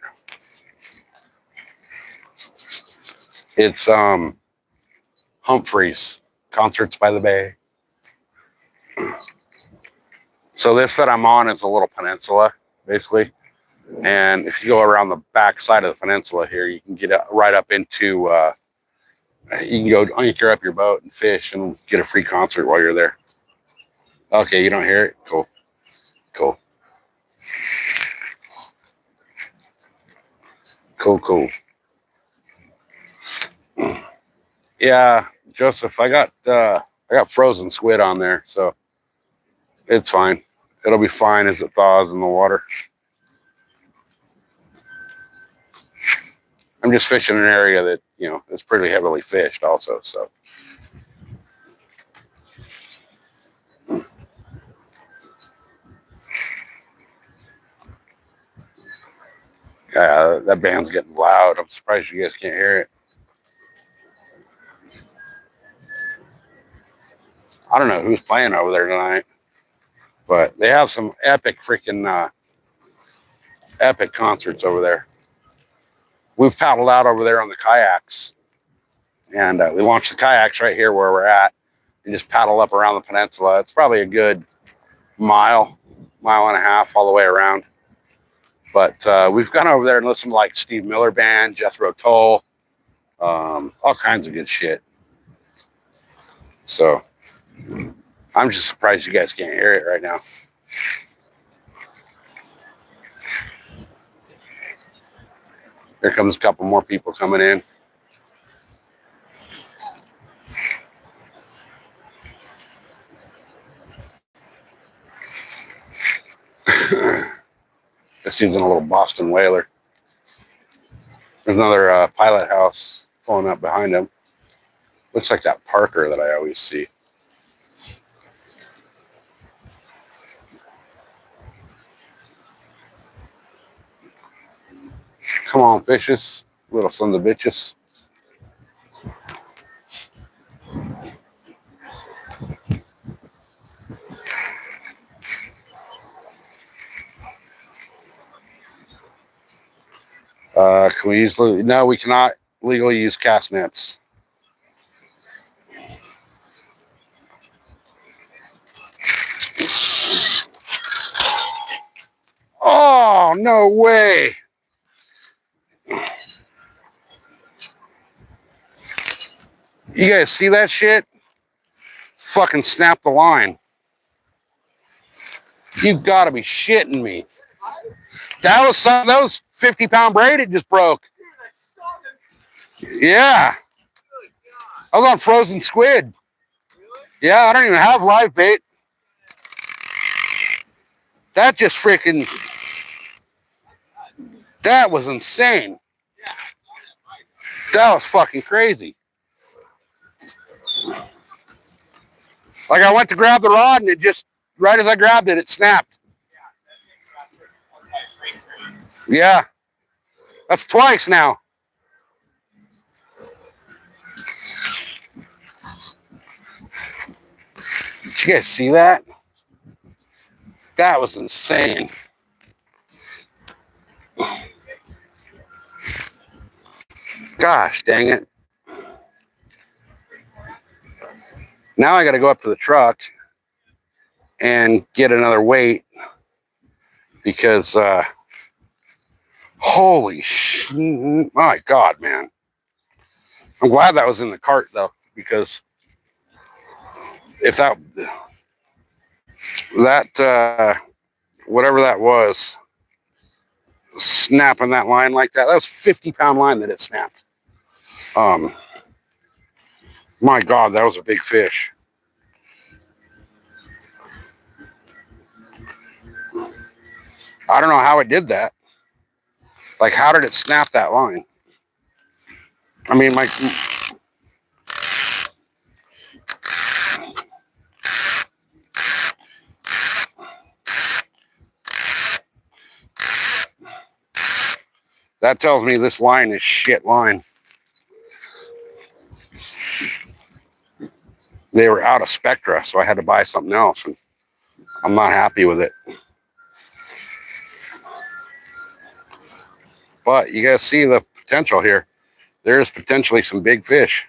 It's Humphreys, Concerts by the Bay. So this that I'm on is a little peninsula, basically. And if you go around the back side of the peninsula here, you can get right up into, you can go anchor up your boat and fish and get a free concert while you're there. Okay, you don't hear it? Cool. Cool. Cool. Yeah, Joseph, I got frozen squid on there, so it's fine. It'll be fine as it thaws in the water. I'm just fishing an area that, is pretty heavily fished also, so. Yeah, that band's getting loud. I'm surprised you guys can't hear it. I don't know who's playing over there tonight, but they have some epic freaking epic concerts over there. We've paddled out over there on the kayaks, and we launched the kayaks right here where we're at and just paddle up around the peninsula. It's probably a good mile and a half all the way around. But we've gone over there and listened to like Steve Miller Band, Jethro Tull, all kinds of good shit. So I'm just surprised you guys can't hear it right now. Here comes a couple more people coming in. This dude's in a little Boston whaler. There's another pilot house pulling up behind him. Looks like that Parker that I always see. Come on, fishes, little sons of bitches. Can we use? No, we cannot legally use cast nets. Oh, no way. You guys see that shit? Fucking snap the line. You've got to be shitting me. That was 50-pound braid it just broke. Yeah. I was on frozen squid. Yeah, I don't even have live bait. That just freaking, that was insane. That was fucking crazy. Like I went to grab the rod and it just, right as I grabbed it, it snapped. Yeah, that's twice now. Did you guys see that? That was insane. Gosh, dang it. Now I got to go up to the truck and get another weight because, holy my God, man. I'm glad that was in the cart though, because if whatever that was, snapping that line like that, that was 50-pound line that it snapped. My God, that was a big fish. I don't know how it did that. Like, how did it snap that line? I mean, that tells me this line is shit line. They were out of Spectra, so I had to buy something else, and I'm not happy with it. But you guys see the potential here. There's potentially some big fish.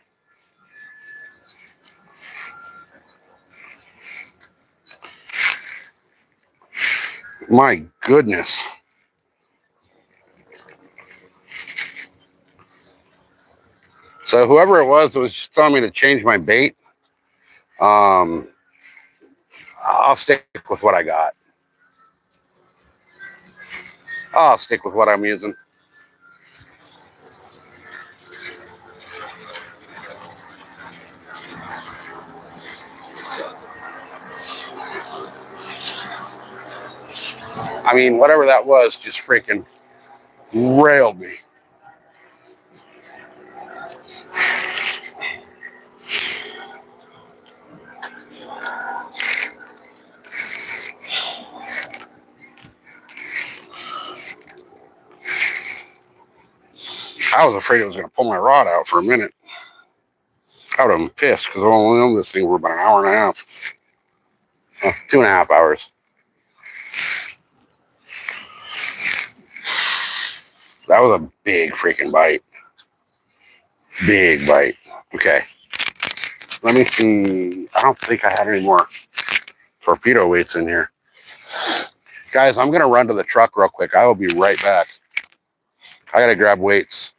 My goodness. So whoever it was that was just telling me to change my bait, I'll stick with what I got. I'll stick with what I'm using. I mean, whatever that was just freaking railed me. I was afraid it was going to pull my rod out for a minute. I would have been pissed because I've only known this thing for about an hour and a half. 2.5 hours. That was a big freaking bite. Big bite. Okay. Let me see. I don't think I had any more torpedo weights in here. Guys, I'm going to run to the truck real quick. I will be right back. I got to grab weights.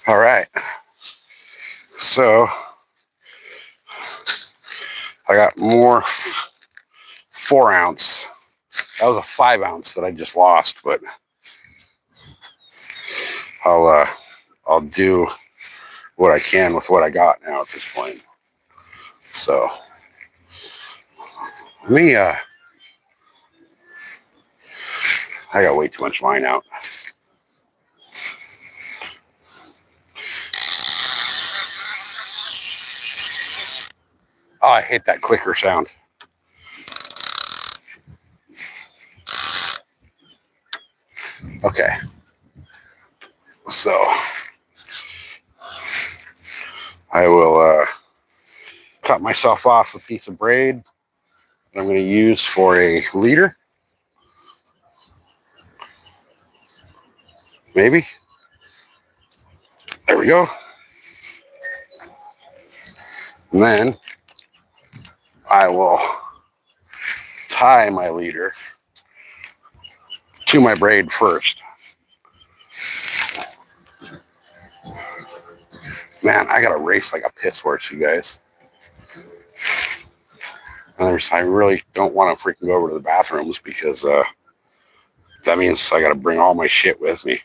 All right. So I got more 4-ounce. That was a 5-ounce that I just lost, but I'll do what I can with what I got now at this point. So let me I got way too much line out. Oh, I hate that clicker sound. Okay. So I will cut myself off a piece of braid that I'm going to use for a leader. Maybe. There we go. And then I will tie my leader to my braid first. Man, I got to race like a piss horse, you guys. I really don't want to freaking go over to the bathrooms because that means I got to bring all my shit with me.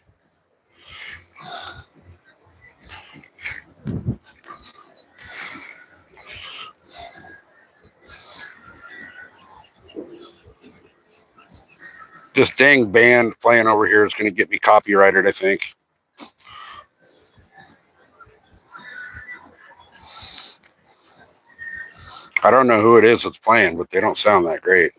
This dang band playing over here is going to get me copyrighted, I think. I don't know who it is that's playing, but they don't sound that great.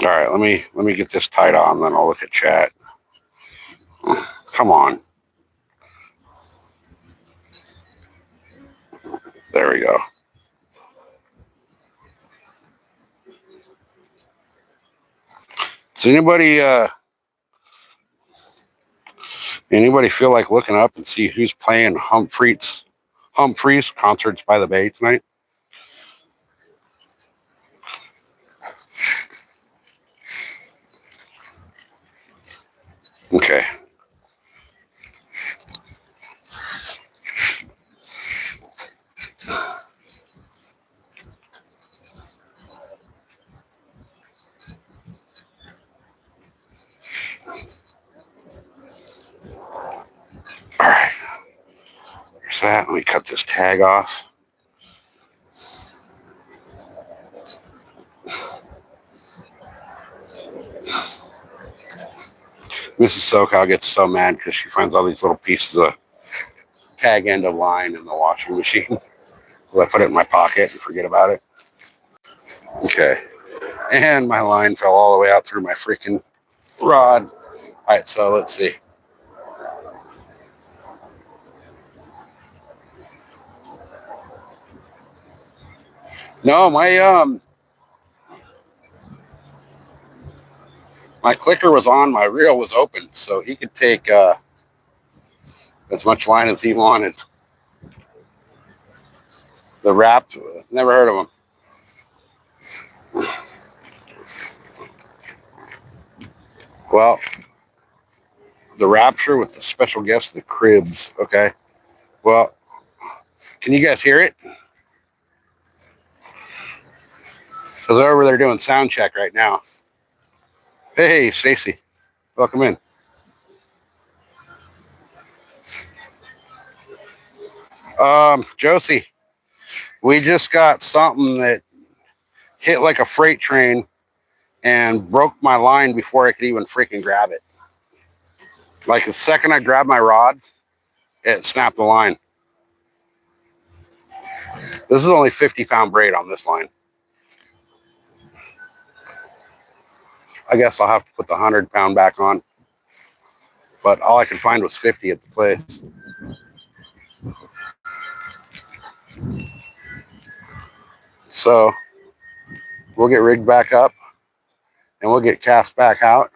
All right, let me get this tied on, then I'll look at chat. Come on. There we go. Does anybody feel like looking up and see who's playing Humphreys Concerts by the Bay tonight? Okay. All right. There's that. Let me cut this tag off. Mrs. SoCal gets so mad because she finds all these little pieces of tag end of line in the washing machine. I put it in my pocket and forget about it. Okay. And my line fell all the way out through my freaking rod. All right, so let's see. No, my clicker was on, my reel was open, so he could take as much line as he wanted. The Wrapped, never heard of them. Well, the Rapture with the special guest, the Cribs. Okay. Well, can you guys hear it? Because they're over there doing sound check right now. Hey, Stacy, welcome in. Josie, we just got something that hit like a freight train and broke my line before I could even freaking grab it. Like the second I grabbed my rod, it snapped the line. This is only 50-pound braid on this line. I guess I'll have to put the 100-pound back on. But all I could find was 50 at the place. So we'll get rigged back up and we'll get cast back out.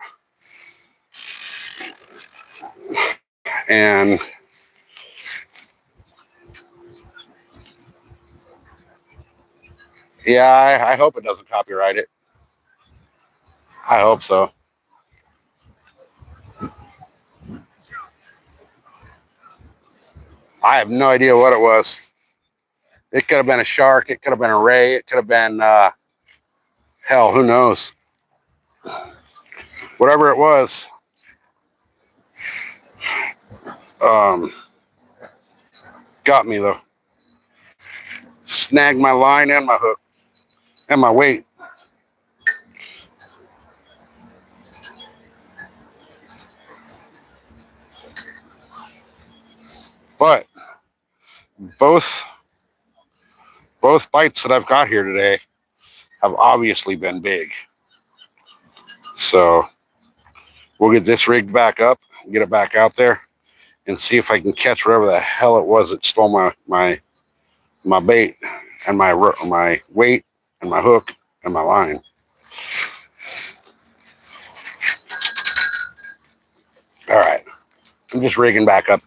And yeah, I hope it doesn't copyright it. I hope so. I have no idea what it was. It could have been a shark. It could have been a ray. It could have been hell. Who knows? Whatever it was, um, got me though. Snagged my line and my hook and my weight. But both both bites that I've got here today have obviously been big. So we'll get this rigged back up, get it back out there, and see if I can catch whatever the hell it was that stole my bait and my weight and my hook and my line. All right, I'm just rigging back up.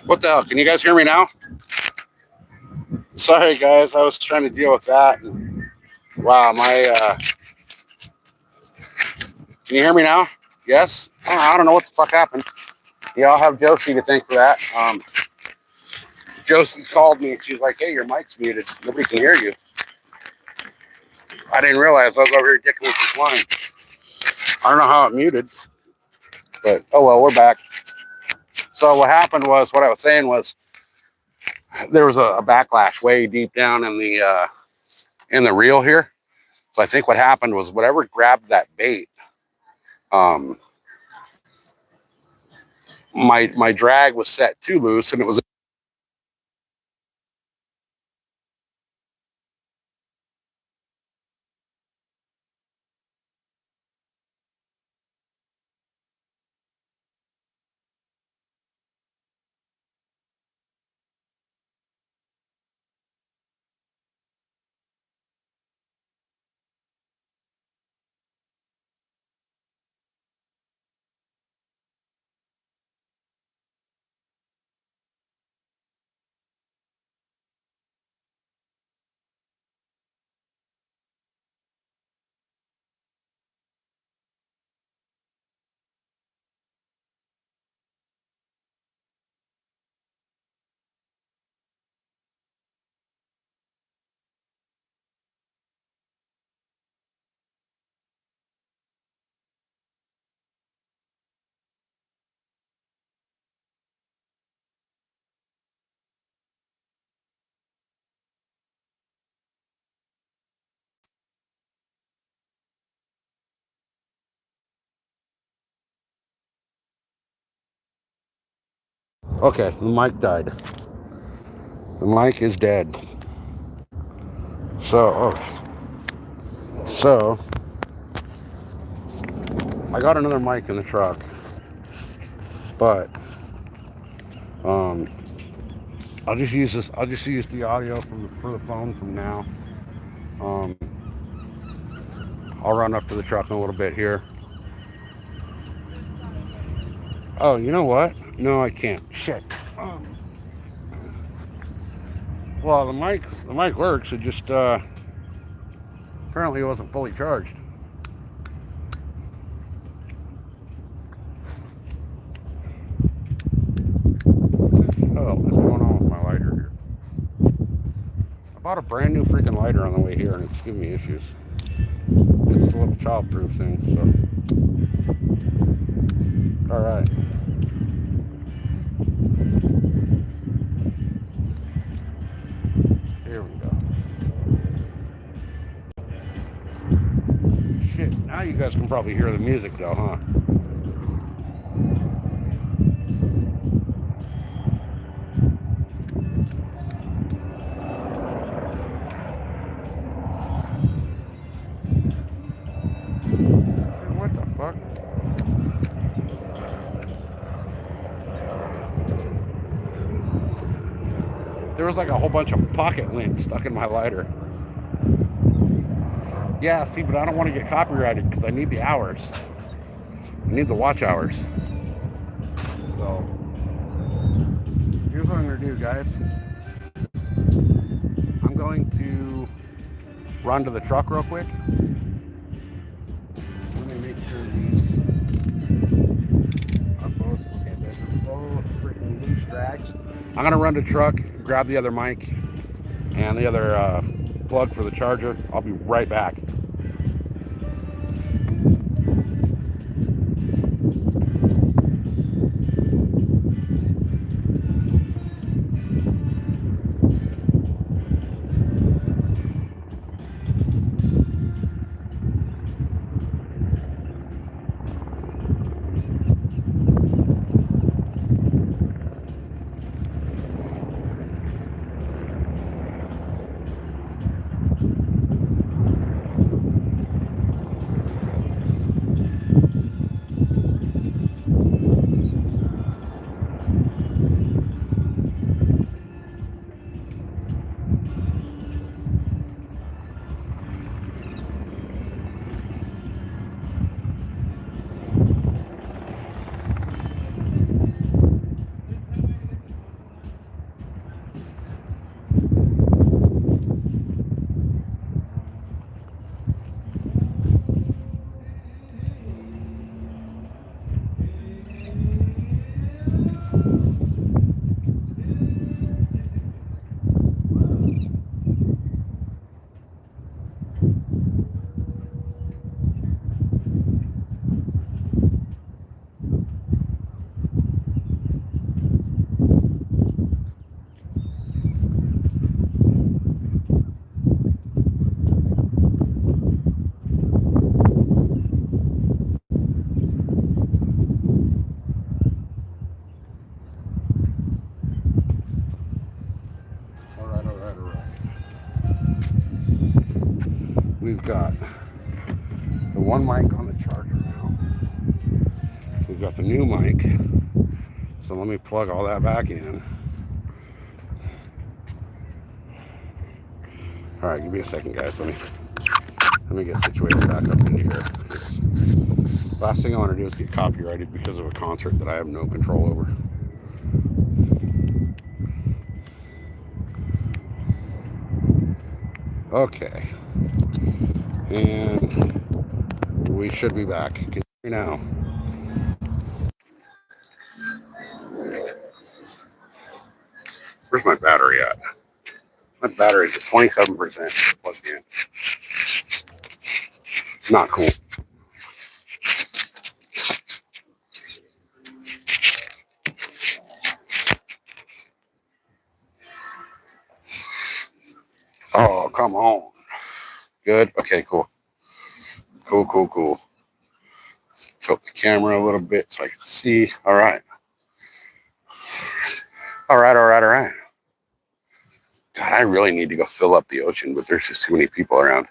What the hell? Can you guys hear me now? Sorry, guys. I was trying to deal with that. Wow, can you hear me now? Yes? I don't know what the fuck happened. Yeah, I'll have Josie to thank for that. Josie called me. She's like, hey, your mic's muted. Nobody can hear you. I didn't realize I was over here dicking with this line. I don't know how it muted, but oh well, we're back. So what happened was, what I was saying was, there was a backlash way deep down in the reel here. So I think what happened was whatever grabbed that bait, my drag was set too loose, and it was okay. The mic died. The mic is dead. So I got another mic in the truck, but I'll just use this. I'll just use the audio for the phone from now. I'll run up to the truck in a little bit here. Oh, you know what? No, I can't. Shit. Well, the mic works. It just apparently it wasn't fully charged. Oh, what's going on with my lighter here? I bought a brand new freaking lighter on the way here, and it's giving me issues. It's a little child-proof thing, so. All right. Here we go. Shit, now you guys can probably hear the music though, huh? What the fuck? There was like a whole bunch of pocket links stuck in my lighter. Yeah, see, but I don't want to get copyrighted because I need the hours. I need the watch hours. So, here's what I'm going to do, guys. I'm going to run to the truck real quick. Let me make sure these are both, okay, those are both freaking loose drags. I'm going to run to the truck, grab the other mic and the other plug for the charger. I'll be right back. we've got the one mic on the charger now. We've got the new mic. So let me plug all that back in. All right, give me a second, guys. Let me get situated back up into here. Last thing I want to do is get copyrighted because of a concert that I have no control over. Okay. And we should be back. Can you hear me now? Where's my battery at? My battery's at 27% plugged in. Not cool. Oh, come on. Good. Okay, cool. Cool. Tilt the camera a little bit so I can see. All right. God, I really need to go fill up the ocean, but there's just too many people around.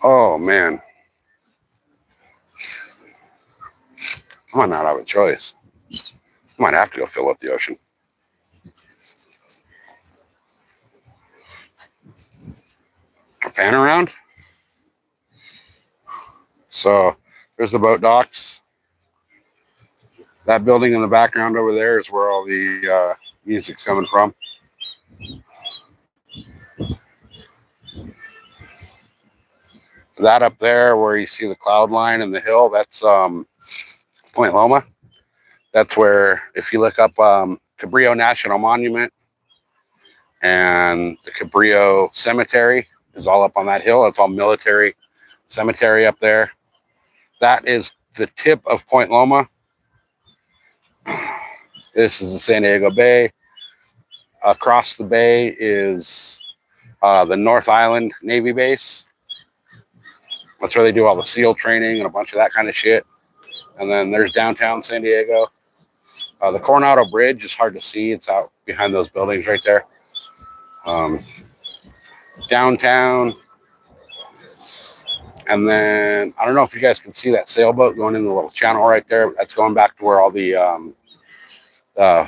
Oh, man. I might not have a choice. I might have to go fill up the ocean. A pan around? So there's the boat docks. That building in the background over there is where all the music's coming from. That up there where you see the cloud line and the hill, that's Point Loma. That's where, if you look up Cabrillo National Monument and the Cabrillo Cemetery is all up on that hill. It's all military cemetery up there. That is the tip of Point Loma. This is the San Diego Bay. Across the bay is the North Island Navy Base. That's where they do all the SEAL training and a bunch of that kind of shit. And then there's downtown San Diego. The Coronado Bridge is hard to see. It's out behind those buildings right there. Downtown. And then, I don't know if you guys can see that sailboat going in the little channel right there. That's going back to where all the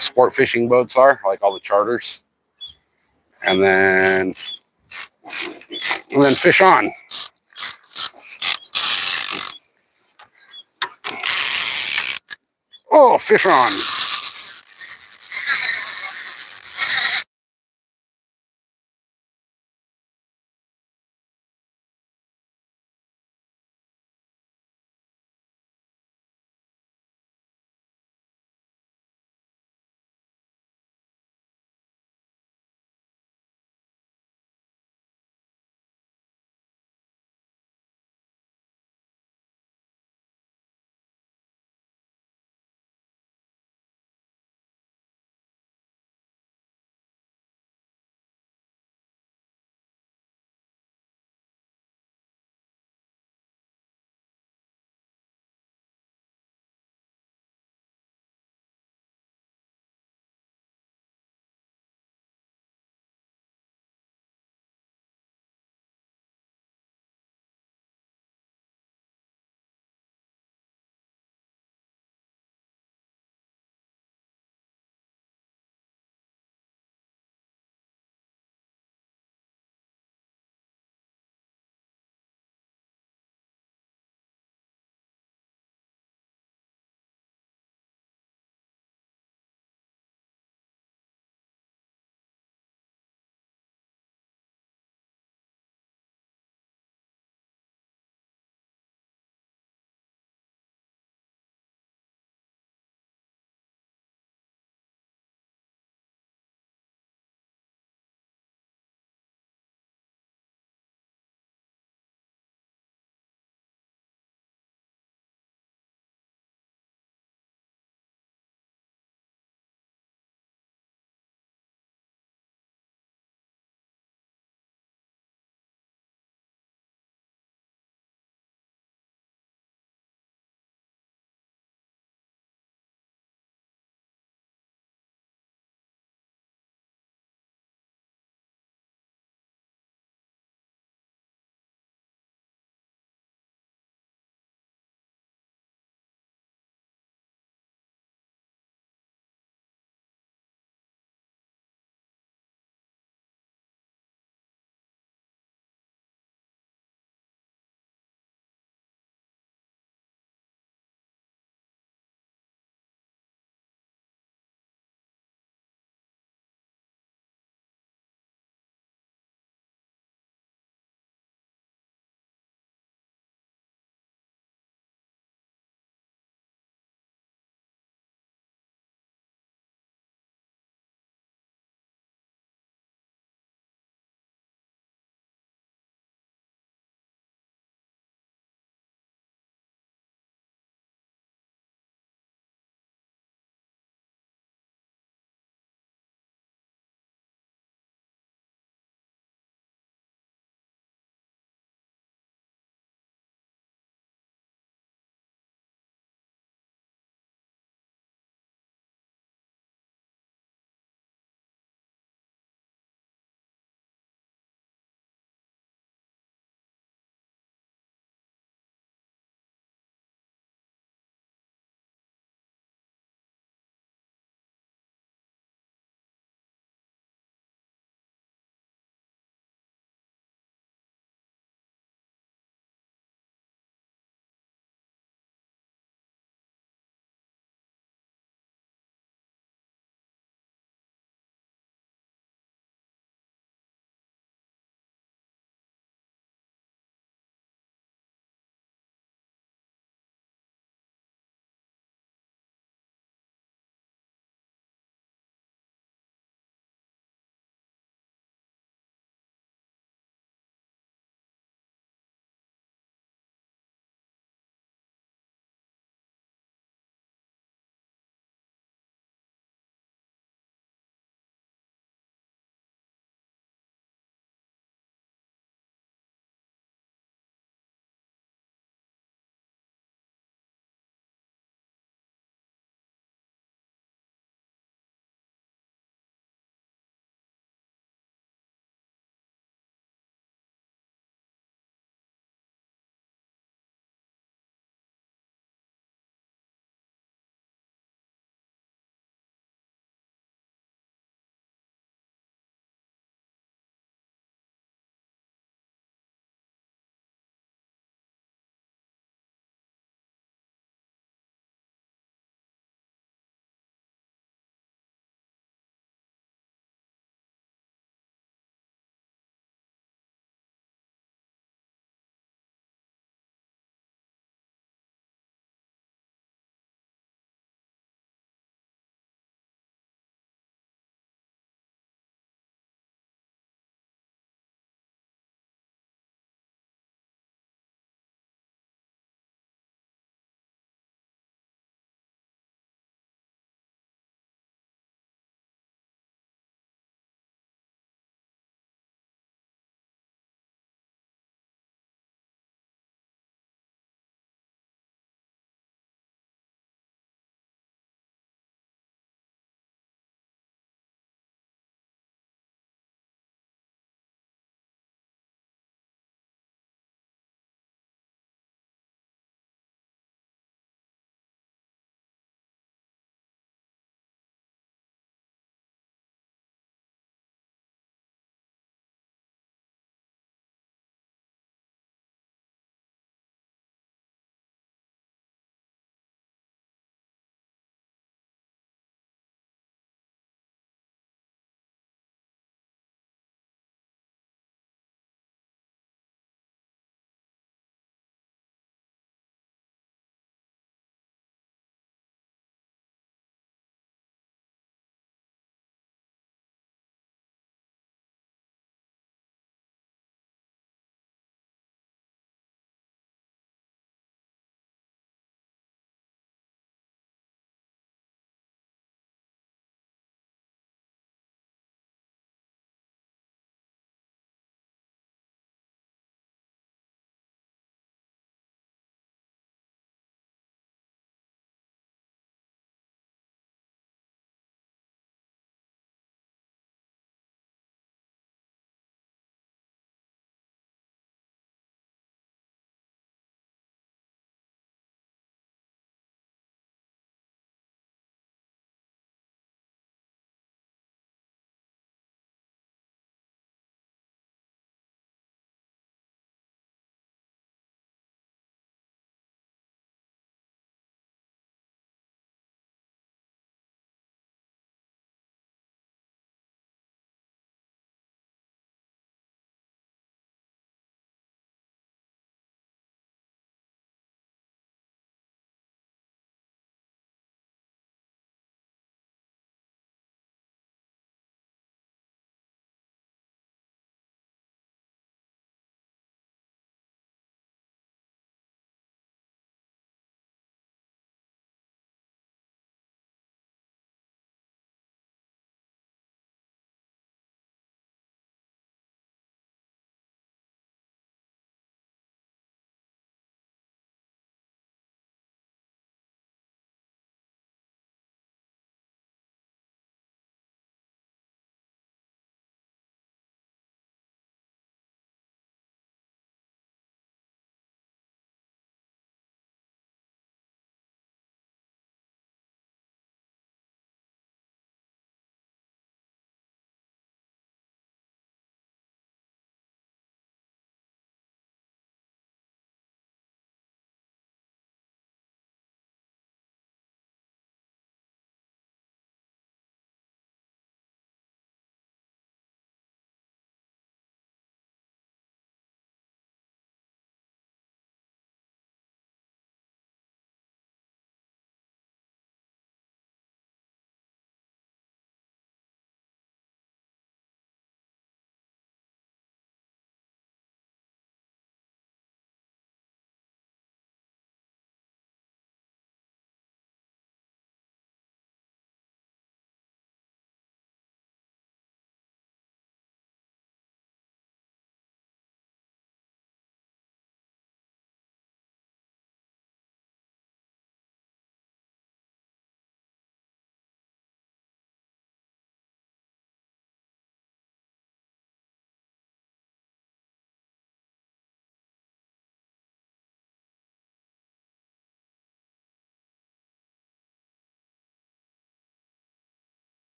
sport fishing boats are, like all the charters. And then fish on. Oh, fish on.